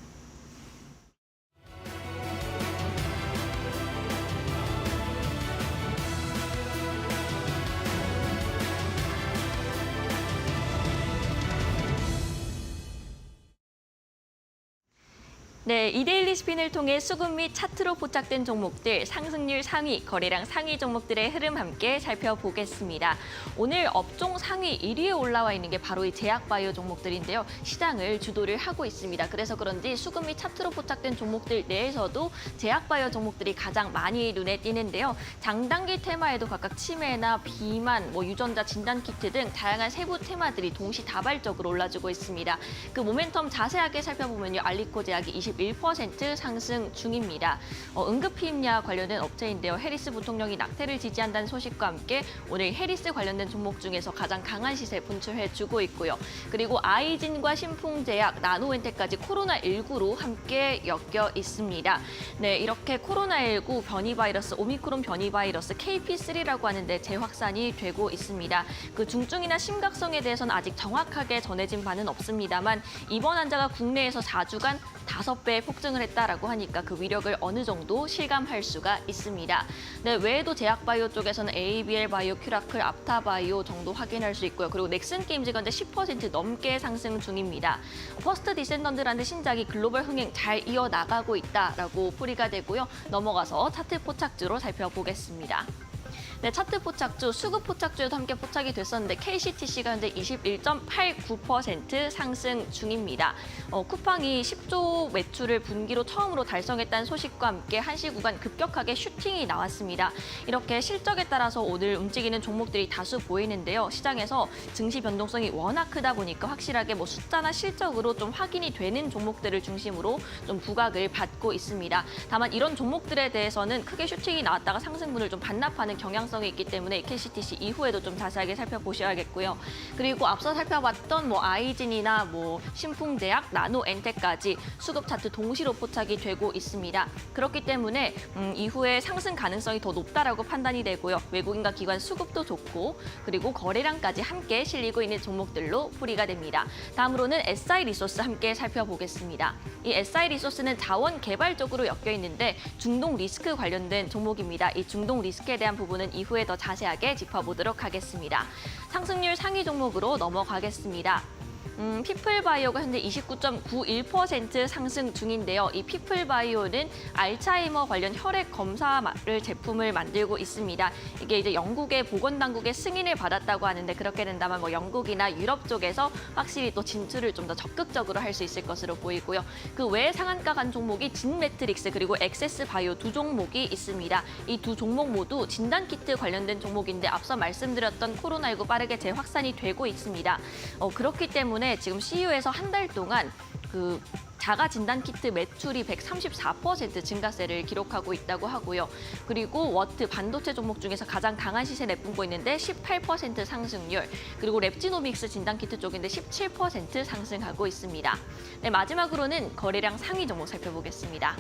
네, 이데일리 스핀을 통해 수급 및 차트로 포착된 종목들, 상승률 상위, 거래량 상위 종목들의 흐름 함께 살펴보겠습니다. 오늘 업종 상위 1위에 올라와 있는 게 바로 이 제약바이오 종목들인데요. 시장을 주도를 하고 있습니다. 그래서 그런지 수급 및 차트로 포착된 종목들 내에서도 제약바이오 종목들이 가장 많이 눈에 띄는데요. 장단기 테마에도 각각 치매나 비만, 유전자 진단키트 등 다양한 세부 테마들이 동시다발적으로 올라주고 있습니다. 그 모멘텀 자세하게 살펴보면요. 알리코 제약이 0.1% 상승 중입니다. 응급피임약 관련된 업체인데요. 해리스 부통령이 낙태를 지지한다는 소식과 함께 오늘 해리스 관련된 종목 중에서 가장 강한 시세 분출해주고 있고요. 그리고 아이진과 신풍제약, 나노엔텍까지 코로나19로 함께 엮여 있습니다. 네, 이렇게 코로나19 변이 바이러스, 오미크론 변이 바이러스 KP3라고 하는데 재확산이 되고 있습니다. 그 중증이나 심각성에 대해서는 아직 정확하게 전해진 바는 없습니다만 이번 환자가 국내에서 4주간 5배 폭증을 했다라고 하니까 그 위력을 어느 정도 실감할 수가 있습니다. 네, 외에도 제약바이오 쪽에서는 ABL 바이오, 큐라클, 앞타바이오 정도 확인할 수 있고요. 그리고 넥슨 게임즈가 10% 넘게 상승 중입니다. 퍼스트 디센던트라는 신작이 글로벌 흥행 잘 이어나가고 있다라고 풀이가 되고요. 넘어가서 차트 포착주로 살펴보겠습니다. 네, 차트 포착주, 수급 포착주에도 함께 포착이 됐었는데 KCTC가 현재 21.89% 상승 중입니다. 쿠팡이 10조 매출을 분기로 처음으로 달성했다는 소식과 함께 한시 구간 급격하게 슈팅이 나왔습니다. 이렇게 실적에 따라서 오늘 움직이는 종목들이 다수 보이는데요. 시장에서 증시 변동성이 워낙 크다 보니까 확실하게 숫자나 실적으로 좀 확인이 되는 종목들을 중심으로 좀 부각을 받고 있습니다. 다만 이런 종목들에 대해서는 크게 슈팅이 나왔다가 상승분을 좀 반납하는 경향성이 있기 때문에 KCTC 이후에도 좀 자세하게 살펴보셔야겠고요. 그리고 앞서 살펴봤던 아이진이나 신풍제약, 나노엔텍까지 수급 차트 동시로 포착이 되고 있습니다. 그렇기 때문에 이후에 상승 가능성이 더 높다라고 판단이 되고요. 외국인과 기관 수급도 좋고 그리고 거래량까지 함께 실리고 있는 종목들로 풀이가 됩니다. 다음으로는 SI리소스 함께 살펴보겠습니다. 이 SI리소스는 자원 개발 쪽으로 엮여 있는데 중동 리스크 관련된 종목입니다. 이 중동 리스크에 대한 부분은 이후에 더 자세하게 짚어보도록 하겠습니다. 상승률 상위 종목으로 넘어가겠습니다. 피플바이오가 현재 29.91% 상승 중인데요. 이 피플바이오는 알츠하이머 관련 혈액 검사를 제품을 만들고 있습니다. 이게 이제 영국의 보건당국의 승인을 받았다고 하는데 그렇게 된다면 영국이나 유럽 쪽에서 확실히 또 진출을 좀 더 적극적으로 할 수 있을 것으로 보이고요. 그 외에 상한가 간 종목이 진매트릭스 그리고 엑세스바이오 두 종목이 있습니다. 이 두 종목 모두 진단키트 관련된 종목인데 앞서 말씀드렸던 코로나19 빠르게 재확산이 되고 있습니다. 그렇기 때문에 지금 CU에서 한 달 동안 그 자가 진단 키트 매출이 134% 증가세를 기록하고 있다고 하고요. 그리고 워트 반도체 종목 중에서 가장 강한 시세 내뿜고 있는데 18% 상승률, 그리고 랩지노믹스 진단 키트 쪽인데 17% 상승하고 있습니다. 네, 마지막으로는 거래량 상위 종목 살펴보겠습니다.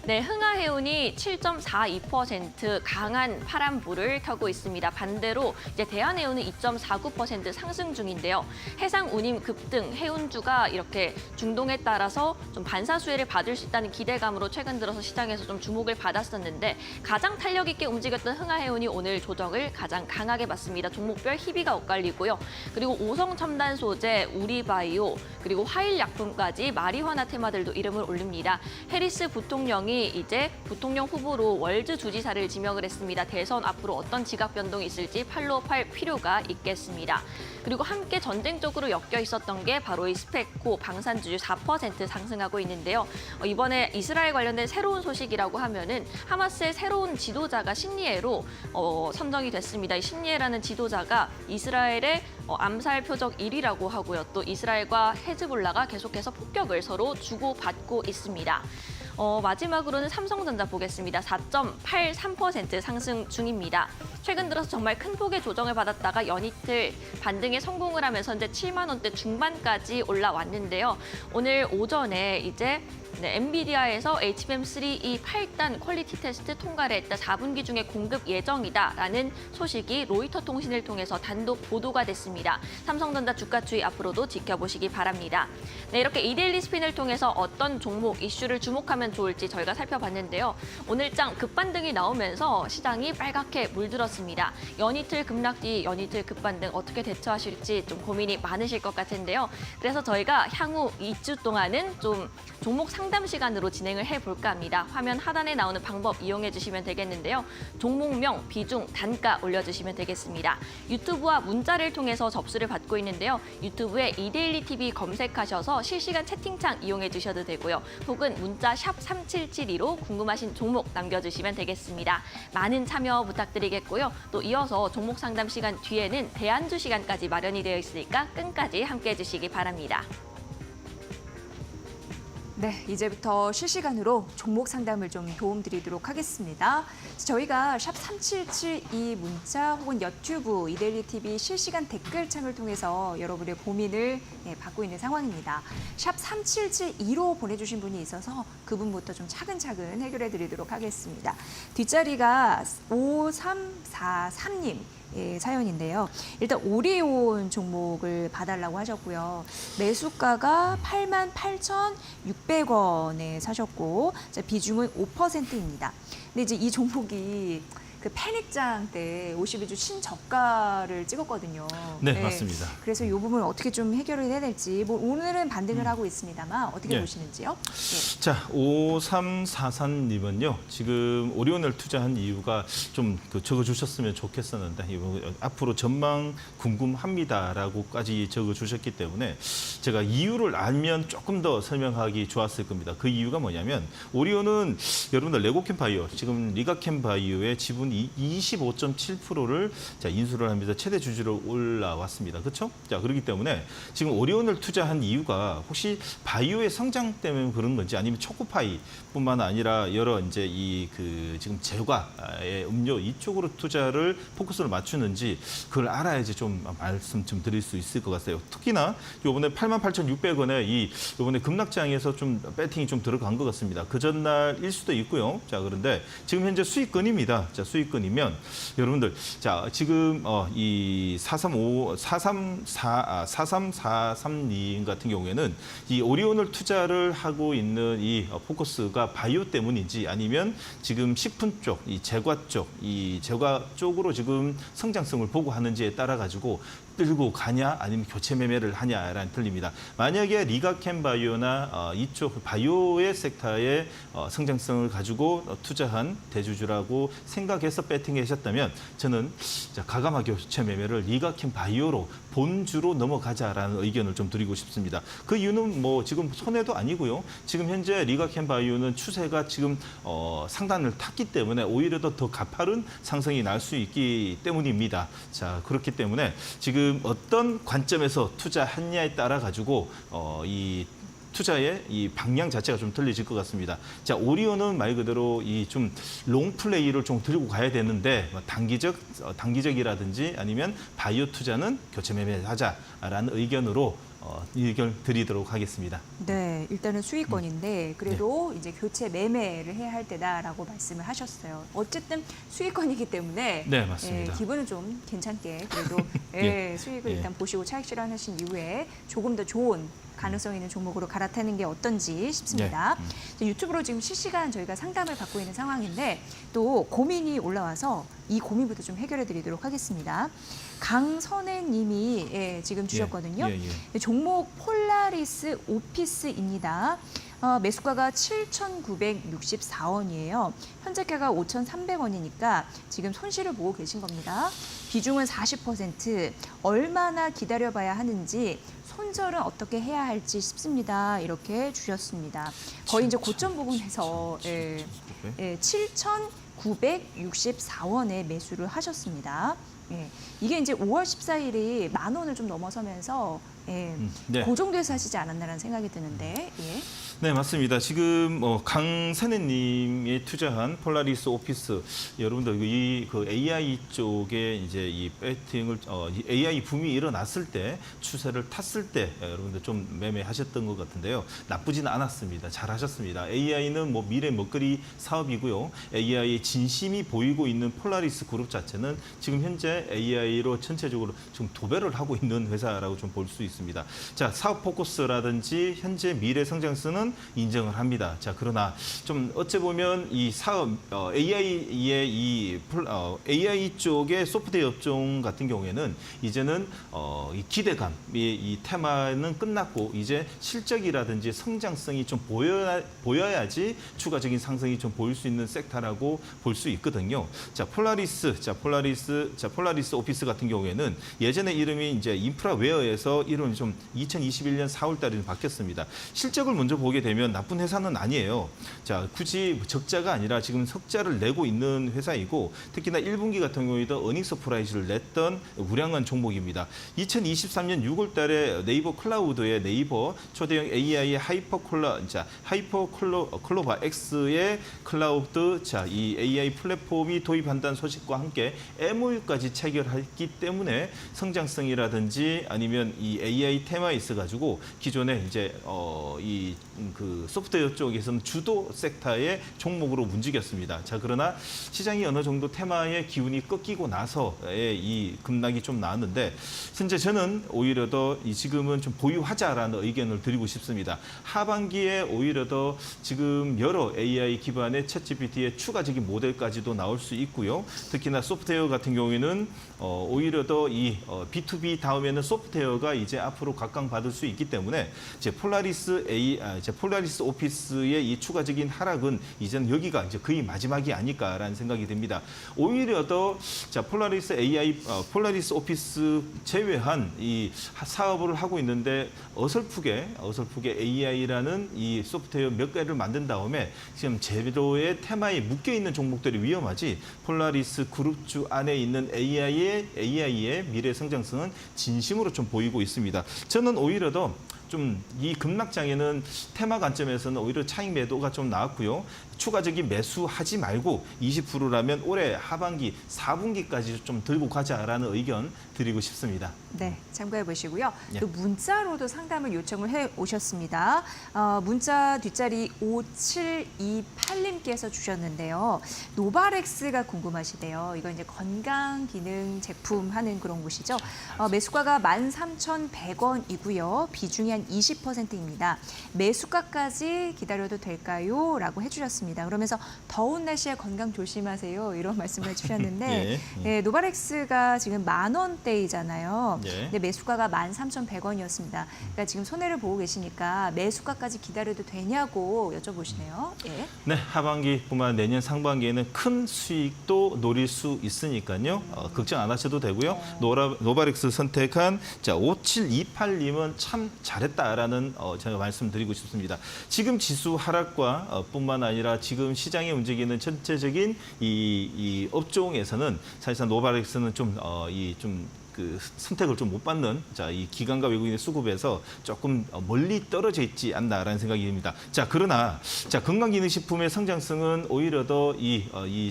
네, 흥하해운이 7.42% 강한 파란불을 켜고 있습니다. 반대로 이제 대한해운은 2.49% 상승 중인데요. 해상 운임 급등, 해운주가 이렇게 중동에 따라서 좀 반사수혜를 받을 수 있다는 기대감으로 최근 들어서 시장에서 좀 주목을 받았었는데 가장 탄력 있게 움직였던 흥하해운이 오늘 조정을 가장 강하게 받습니다. 종목별 희비가 엇갈리고요. 그리고 오성첨단 소재, 우리바이오, 그리고 화일약품까지 마리화나 테마들도 이름을 올립니다. 해리스 부통령이 이제 부통령 후보로 월즈 주지사를 지명을 했습니다. 대선 앞으로 어떤 지각 변동이 있을지 팔로우할 필요가 있겠습니다. 그리고 함께 전쟁적으로 엮여 있었던 게 바로 이 스페코 방산주주 4% 상승하고 있는데요. 이번에 이스라엘 관련된 새로운 소식이라고 하면은 하마스의 새로운 지도자가 신니에로 선정이 됐습니다. 이 신니에라는 지도자가 이스라엘의 암살 표적 1위라고 하고요. 또 이스라엘과 헤즈볼라가 계속해서 폭격을 서로 주고받고 있습니다. 마지막으로는 삼성전자 보겠습니다. 4.83% 상승 중입니다. 최근 들어서 정말 큰 폭의 조정을 받았다가 연이틀 반등에 성공을 하면서 현재 7만 원대 중반까지 올라왔는데요. 오늘 오전에 이제 엔비디아에서 HBM3E 8단 퀄리티 테스트 통과를 했다. 4분기 중에 공급 예정이다라는 소식이 로이터 통신을 통해서 단독 보도가 됐습니다. 삼성전자 주가 추이 앞으로도 지켜보시기 바랍니다. 네, 이렇게 이데일리 스핀을 통해서 어떤 종목, 이슈를 주목하면 좋을지 저희가 살펴봤는데요. 오늘장 급반등이 나오면서 시장이 빨갛게 물들었습니다. 연이틀 급락 뒤 연이틀 급반등 어떻게 대처하실지 좀 고민이 많으실 것 같은데요. 그래서 저희가 향후 2주 동안은 좀 종목 상담 시간으로 진행을 해볼까 합니다. 화면 하단에 나오는 방법 이용해 주시면 되겠는데요. 종목명, 비중, 단가 올려주시면 되겠습니다. 유튜브와 문자를 통해서 접수를 받고 있는데요. 유튜브에 이데일리 TV 검색하셔서 실시간 채팅창 이용해 주셔도 되고요. 혹은 문자 샵 3772로 궁금하신 종목 남겨주시면 되겠습니다. 많은 참여 부탁드리겠고요. 또 이어서 종목 상담 시간 뒤에는 대안주 시간까지 마련이 되어 있으니까 끝까지 함께해 주시기 바랍니다. 네, 이제부터 실시간으로 종목 상담을 좀 도움드리도록 하겠습니다. 저희가 샵 3772 문자 혹은 유튜브 이데일리 TV 실시간 댓글창을 통해서 여러분의 고민을 받고 있는 상황입니다. 샵 3772로 보내주신 분이 있어서 그분부터 좀 차근차근 해결해 드리도록 하겠습니다. 뒷자리가 5343님. 예, 사연인데요. 일단 오리온 종목을 봐달라고 하셨고요. 매수가가 88,600원에 사셨고 비중은 5%입니다. 근데 이제 이 종목이 그 패닉장 때 52주 신저가를 찍었거든요. 네, 맞습니다. 그래서 이 부분을 어떻게 좀 해결을 해야 될지 뭐 오늘은 반등을 하고 있습니다만 어떻게 예. 보시는지요? 예. 자, 5344님은요. 지금 오리온을 투자한 이유가 좀 적어주셨으면 좋겠었는데 앞으로 전망 궁금합니다라고까지 적어주셨기 때문에 제가 이유를 알면 조금 더 설명하기 좋았을 겁니다. 그 이유가 뭐냐면 오리온은 여러분들 레고캠바이오, 지금 리가캠바이오의 지분 25.7%를 인수를 하면서 최대 주주로 올라왔습니다. 그렇죠? 자, 그렇기 때문에 지금 오리온을 투자한 이유가 혹시 바이오의 성장 때문에 그런 건지 아니면 초코파이뿐만 아니라 여러 이제 지금 제과의 음료 이쪽으로 투자를 포커스를 맞추는지 그걸 알아야지 좀 말씀 좀 드릴 수 있을 것 같아요. 특히나 이번에 88,600원에 이번에 급락장에서 좀 배팅이 좀 들어간 것 같습니다. 그 전날일 수도 있고요. 자, 그런데 지금 현재 수익권입니다. 자, 수익권이면 여러분들 자, 지금 이 4343님 같은 경우에는 이 오리온을 투자를 하고 있는 이 포커스가 바이오 때문인지 아니면 지금 식품 쪽, 이 제과 쪽, 이 제과 쪽으로 지금 성장성을 보고 하는지에 따라 가지고 끌고 가냐 아니면 교체 매매를 하냐라는 틀립니다. 만약에 리가캠바이오나 이쪽 바이오의 섹터의 성장성을 가지고 투자한 대주주라고 생각해서 배팅하셨다면 저는 가감하게 교체 매매를 리가캠바이오로 본주로 넘어가자라는 의견을 좀 드리고 싶습니다. 그 이유는 뭐 지금 손해도 아니고요. 지금 현재 리가캠바이오는 추세가 지금 상단을 탔기 때문에 오히려 더 가파른 상승이 날 수 있기 때문입니다. 자, 그렇기 때문에 지금 어떤 관점에서 투자했냐에 따라 가지고 이 투자의 이 방향 자체가 좀 틀려질 것 같습니다. 자, 오리온은 말 그대로 이 좀 롱플레이를 좀 들고 가야 되는데 단기적이라든지 아니면 바이오 투자는 교체 매매를 하자라는 의견으로 의견 드리도록 하겠습니다. 네, 일단은 수익권인데 그래도 이제 교체 매매를 해야 할 때다라고 말씀을 하셨어요. 어쨌든 수익권이기 때문에 네, 맞습니다. 기분은 좀 괜찮게 그래도 예. 수익을 예. 일단 보시고 차익 실현하신 이후에 조금 더 좋은 가능성 있는 종목으로 갈아타는 게 어떤지 싶습니다. 유튜브로 지금 실시간 저희가 상담을 받고 있는 상황인데 또 고민이 올라와서 이 고민부터 좀 해결해 드리도록 하겠습니다. 강선혜 님이 지금 주셨거든요. 종목 폴라리스 오피스입니다. 매수가가 7,964원이에요. 현재가가 5,300원이니까 지금 손실을 보고 계신 겁니다. 비중은 40%. 얼마나 기다려봐야 하는지 손절은 어떻게 해야 할지 싶습니다. 이렇게 주셨습니다. 거의 이제 고점 부분에서 7,964원에 매수를 하셨습니다. 이게 이제 5월 14일이 10,000원을 좀 넘어서면서 네. 그 정도에서 하시지 않았나라는 생각이 드는데. 네, 맞습니다. 지금 강세네님이 투자한 폴라리스 오피스 여러분들 그 AI 쪽에 이제 이 배팅을 AI 붐이 일어났을 때 추세를 탔을 때 여러분들 좀 매매하셨던 것 같은데요. 나쁘지는 않았습니다. 잘하셨습니다. AI는 뭐 미래 먹거리 사업이고요. AI의 진심이 보이고 있는 폴라리스 그룹 자체는 지금 현재 AI로 전체적으로 지금 도배를 하고 있는 회사라고 좀 볼 수 있습니다. 자, 사업 포커스라든지 현재 미래 성장성은 인정을 합니다. 자, 그러나 좀 어찌 보면 이 사업 AI의 AI 쪽의 소프트웨어 업종 같은 경우에는 이제는 이 기대감, 이 테마는 끝났고 이제 실적이라든지 성장성이 좀 보여야지 추가적인 상승이 좀 보일 수 있는 섹터라고 볼 수 있거든요. 자, 폴라리스 오피스 같은 경우에는 예전에 이름이 이제 인프라웨어에서 이름을 알기로는 좀 2021년 4월 달에 바뀌었습니다. 실적을 먼저 보게 되면 나쁜 회사는 아니에요. 자, 굳이 적자가 아니라 지금 적자를 내고 있는 회사이고 특히나 1분기 같은 경우에도 어닝 서프라이즈를 냈던 우량한 종목입니다. 2023년 6월 달에 네이버 클라우드의 네이버 초대형 AI의 하이퍼클로바 X의 클라우드 이 AI 플랫폼이 도입한다는 소식과 함께 MOU까지 체결했기 때문에 성장성이라든지 아니면 이 AI 테마에 있어가지고 기존에 이제 그 소프트웨어 쪽에서는 주도 섹터의 종목으로 움직였습니다. 자, 그러나 시장이 어느 정도 테마의 기운이 꺾이고 나서의 이 급락이 좀 나왔는데 현재 저는 오히려 더 지금은 좀 보유하자라는 의견을 드리고 싶습니다. 하반기에 오히려 더 지금 여러 AI 기반의 챗GPT의 추가적인 모델까지도 나올 수 있고요. 특히나 소프트웨어 같은 경우에는 오히려 더 이 B2B 다음에는 소프트웨어가 이제 앞으로 각광받을 수 있기 때문에 이제 폴라리스 오피스의 이 추가적인 하락은 이제는 여기가 이제 거의 마지막이 아닐까라는 생각이 듭니다. 오히려 더 폴라리스 오피스 제외한 이 사업을 하고 있는데 어설프게 AI라는 이 소프트웨어 몇 개를 만든 다음에 지금 제도의 테마에 묶여 있는 종목들이 위험하지 폴라리스 그룹주 안에 있는 AI의 미래 성장성은 진심으로 좀 보이고 있습니다. 저는 오히려 더 좀 이 급락장에는 테마 관점에서는 오히려 차익 매도가 좀 나왔고요. 추가적인 매수하지 말고 20%라면 올해 하반기 4분기까지 좀 들고 가자라는 의견 드리고 싶습니다. 네, 참고해 보시고요. 예. 또 문자로도 상담을 요청을 해 오셨습니다. 문자 뒷자리 5728님께서 주셨는데요. 노바렉스가 궁금하시대요. 이거 이제 건강 기능 제품 하는 그런 곳이죠. 매수가가 13,100원이고요. 비중이 한 20%입니다. 매수가까지 기다려도 될까요? 라고 해주셨습니다. 그러면서 더운 날씨에 건강 조심하세요. 이런 말씀을 해주셨는데 예, 노바렉스가 지금 10,000원대이잖아요. 예. 근데 매수가가 13,100원이었습니다. 그러니까 지금 손해를 보고 계시니까 매수가까지 기다려도 되냐고 여쭤보시네요. 예. 네, 하반기뿐만 내년 상반기에는 큰 수익도 노릴 수 있으니까요. 걱정 안 하셔도 되고요. 노바렉스 선택한 5728님은 참 잘했다라는 제가 말씀드리고 싶습니다. 지금 지수 하락과 뿐만 아니라 지금 시장에 움직이는 전체적인 이 업종에서는 사실상 노바렉스는 그 선택을 좀 못 받는 이 기관과 외국인의 수급에서 조금 멀리 떨어져 있지 않나라는 생각이 듭니다. 자, 그러나 건강기능식품의 성장성은 오히려 더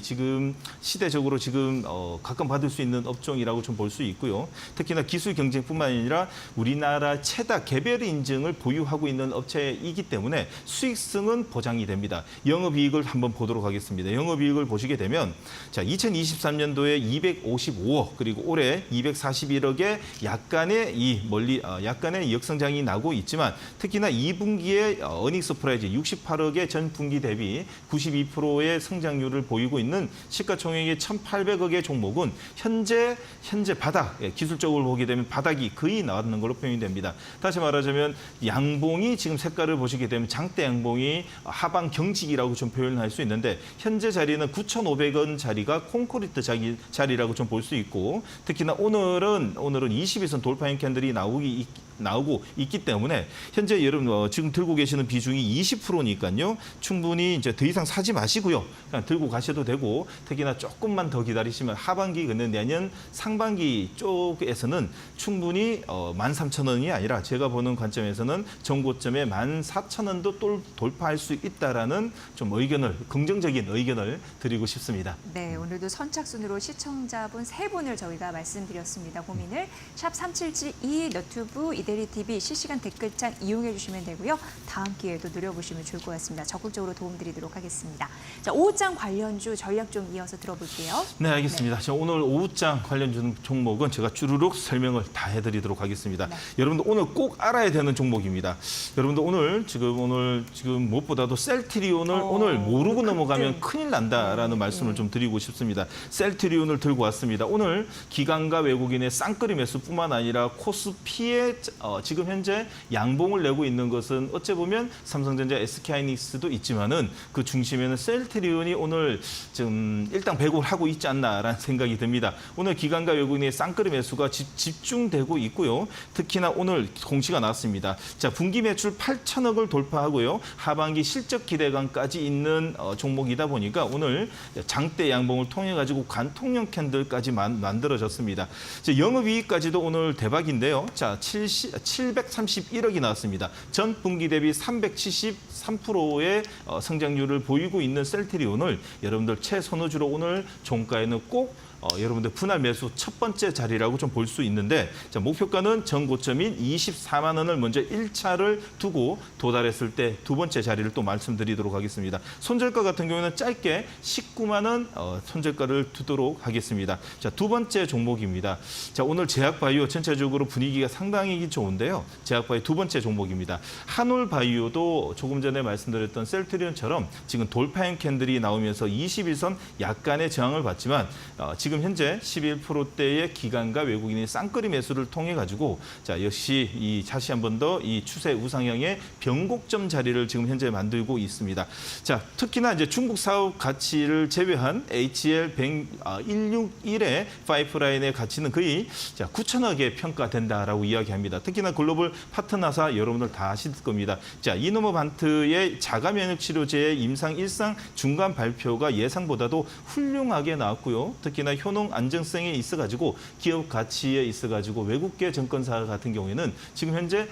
지금 시대적으로 지금 각광받을 수 있는 업종이라고 좀 볼 수 있고요. 특히나 기술 경쟁뿐만 아니라 우리나라 최다 개별 인증을 보유하고 있는 업체이기 때문에 수익성은 보장이 됩니다. 영업이익을 한번 보도록 하겠습니다. 영업이익을 보시게 되면 2023년도에 255억 그리고 올해 241억의 약간의 역성장이 나고 있지만 특히나 2분기에 어닝 서프라이즈 68억의 전 분기 대비 92%의 성장률을 보이고 있는 시가총액이 1,800억의 종목은 현재 바닥, 기술적으로 보게 되면 바닥이 거의 나왔는 걸로 표현이 됩니다. 다시 말하자면 양봉이 지금 색깔을 보시게 되면 장대 양봉이 하방 경직이라고 좀 표현할 수 있는데 현재 자리는 9,500원 자리가 콘크리트 자리라고 좀 볼 수 있고 특히나 오늘은 20일선 돌파형 캔들이 나오고 있기 때문에 현재 여러분 지금 들고 계시는 비중이 20%니까요. 충분히 이제 더 이상 사지 마시고요. 그냥 들고 가셔도 되고 특히나 조금만 더 기다리시면 하반기 근데 내년 상반기 쪽에서는 충분히 13,000원이 아니라 제가 보는 관점에서는 전고점에 14,000원도 돌파할 수 있다라는 좀 긍정적인 의견을 드리고 싶습니다. 네, 오늘도 선착순으로 시청자분 3분을 저희가 말씀드렸습니다. 고민을 샵 3772 너튜브 이데리 TV 실시간 댓글창 이용해 주시면 되고요. 다음 기회에도 누려보시면 좋을 것 같습니다. 적극적으로 도움드리도록 하겠습니다. 자, 오후장 관련주 전략 좀 이어서 들어볼게요. 네, 알겠습니다. 자, 오늘 오후장 관련 종목은 제가 주르륵 설명을 다 해드리도록 하겠습니다. 네. 여러분들 오늘 꼭 알아야 되는 종목입니다. 여러분들 오늘 지금 무엇보다도 셀트리온을 오늘 모르고 넘어가면 큰일 난다라는 말씀을 좀 드리고 싶습니다. 셀트리온을 들고 왔습니다. 오늘 기관과 외국인의 쌍끌이 매수뿐만 아니라 코스피의 지금 현재 양봉을 내고 있는 것은 어찌 보면 삼성전자, SK하이닉스도 있지만은 그 중심에는 셀트리온이 오늘 좀 일당백을 하고 있지 않나라는 생각이 듭니다. 오늘 기관과 외국인의 쌍끌이 매수가 집중되고 있고요. 특히나 오늘 공시가 나왔습니다. 자, 분기 매출 8천억을 돌파하고요. 하반기 실적 기대감까지 있는 종목이다 보니까 오늘 장대 양봉을 통해 가지고 관통형 캔들까지 만들어졌습니다. 영업이익까지도 오늘 대박인데요. 자, 731억이 나왔습니다. 전 분기 대비 373%의 성장률을 보이고 있는 셀트리온을 여러분들 최선호주로 오늘 종가에는 꼭 여러분들 분할 매수 첫 번째 자리라고 좀 볼 수 있는데, 자, 목표가는 전 고점인 24만 원을 먼저 1차를 두고 도달했을 때 두 번째 자리를 또 말씀드리도록 하겠습니다. 손절가 같은 경우는 짧게 19만 원 손절가를 두도록 하겠습니다. 자, 두 번째 종목입니다. 자, 오늘 제약바이오 전체적으로 분위기가 상당히 좋은데요. 제약바이오 두 번째 종목입니다. 한올바이오도 조금 전에 말씀드렸던 셀트리온처럼 지금 돌파형 캔들이 나오면서 21선 약간의 저항을 받지만 지금 현재 11%대의 기관과 외국인의 쌍끌이 매수를 통해 가지고 자, 역시 다시 한 번 더 이 추세 우상향의 변곡점 자리를 지금 현재 만들고 있습니다. 자, 특히나 이제 중국 사업 가치를 제외한 HL161의 파이프라인의 가치는 거의 9천억에 평가된다라고 이야기합니다. 특히나 글로벌 파트너사 여러분들 다 아실 겁니다. 자, 이노모반트의 자가 면역 치료제의 임상 1상 중간 발표가 예상보다도 훌륭하게 나왔고요. 특히나 효능 안정성에 있어가지고 기업 가치에 있어가지고 외국계 증권사 같은 경우에는 지금 현재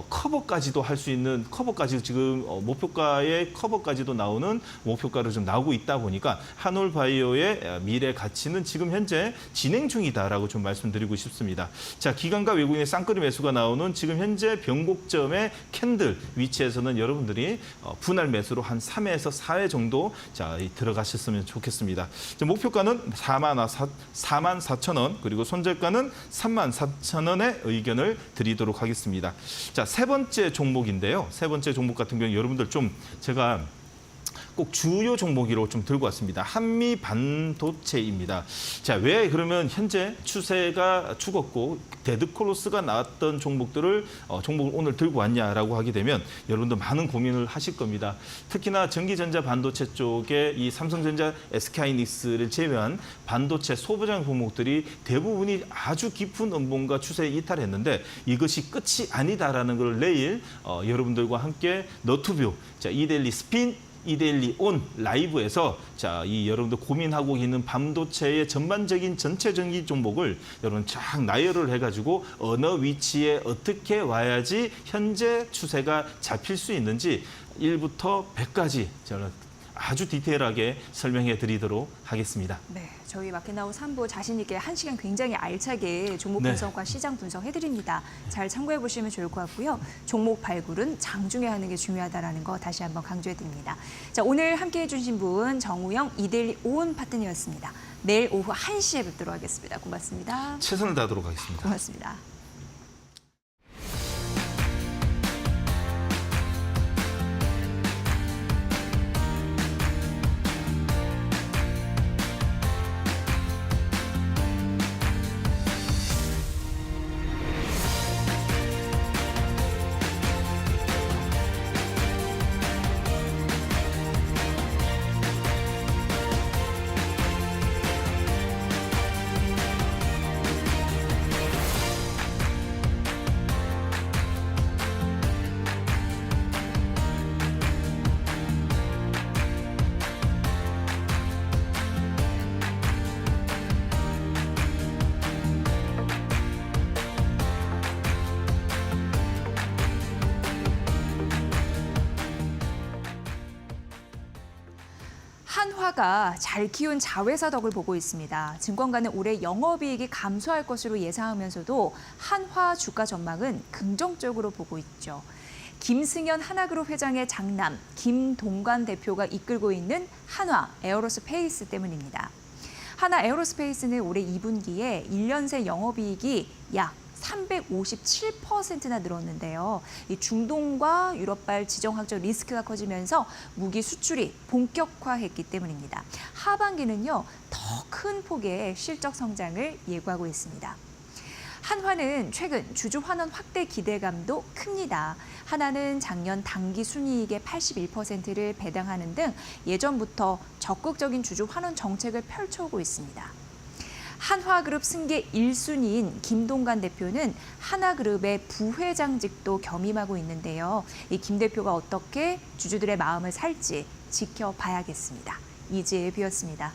커버까지도 할 수 있는 커버까지 지금 목표가의 커버까지도 나오는 목표가로 좀 나오고 있다 보니까 한올바이오의 미래 가치는 지금 현재 진행 중이다라고 좀 말씀드리고 싶습니다. 자, 기관과 외국인의 쌍끌이 매수가 나오는 지금 현재 변곡점의 캔들 위치에서는 여러분들이 분할 매수로 한 3회에서 4회 정도 자, 들어가셨으면 좋겠습니다. 자, 목표가는 4만 4천 원 그리고 손절가는 3만 4천 원의 의견을 드리도록 하겠습니다. 자, 세 번째 종목인데요. 세 번째 종목 같은 경우는 여러분들 좀 제가 꼭 주요 종목으로 좀 들고 왔습니다. 한미 반도체입니다. 자, 왜 그러면 현재 추세가 죽었고 데드크로스가 나왔던 종목을 오늘 들고 왔냐라고 하게 되면 여러분들 많은 고민을 하실 겁니다. 특히나 전기전자 반도체 쪽에 이 삼성전자, SK하이닉스를 제외한 반도체 소부장 종목들이 대부분이 아주 깊은 음봉과 추세에 이탈했는데 이것이 끝이 아니다라는 걸 내일 여러분들과 함께 너튜브 자, 이데일리 스핀 이데일리 온 라이브에서 자, 이 여러분들 고민하고 있는 반도체의 전반적인 전체 전기 종목을 여러분 쫙 나열을 해가지고 어느 위치에 어떻게 와야지 현재 추세가 잡힐 수 있는지 1부터 100까지 저는 아주 디테일하게 설명해 드리도록 하겠습니다. 네, 저희 마켓나우 3부 자신 있게 1시간 굉장히 알차게 종목 분석과 시장 분석해 드립니다. 잘 참고해 보시면 좋을 것 같고요. 종목 발굴은 장중에 하는 게 중요하다는 거 다시 한번 강조해 드립니다. 자, 오늘 함께해 주신 분 정우영 이데일리 온 파트너였습니다. 내일 오후 1시에 뵙도록 하겠습니다. 고맙습니다. 최선을 다하도록 하겠습니다. 고맙습니다. 한화가 잘 키운 자회사 덕을 보고 있습니다. 증권가는 올해 영업이익이 감소할 것으로 예상하면서도 한화 주가 전망은 긍정적으로 보고 있죠. 김승현 하나그룹 회장의 장남 김동관 대표가 이끌고 있는 한화 에어로스페이스 때문입니다. 한화 에어로스페이스는 올해 2분기에 1년 새 영업이익이 약 357%나 늘었는데요. 이 중동과 유럽발 지정학적 리스크가 커지면서 무기 수출이 본격화했기 때문입니다. 하반기는요, 더 큰 폭의 실적 성장을 예고하고 있습니다. 한화는 최근 주주 환원 확대 기대감도 큽니다. 하나는 작년 당기 순이익의 81%를 배당하는 등 예전부터 적극적인 주주 환원 정책을 펼쳐오고 있습니다. 한화그룹 승계 1순위인 김동관 대표는 하나그룹의 부회장직도 겸임하고 있는데요. 이 김 대표가 어떻게 주주들의 마음을 살지 지켜봐야겠습니다. 이지혜 뷰였습니다.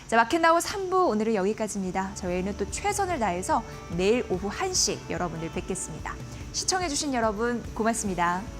자, 마켓나우 3부 오늘은 여기까지입니다. 저희는 또 최선을 다해서 내일 오후 1시 여러분을 뵙겠습니다. 시청해주신 여러분 고맙습니다.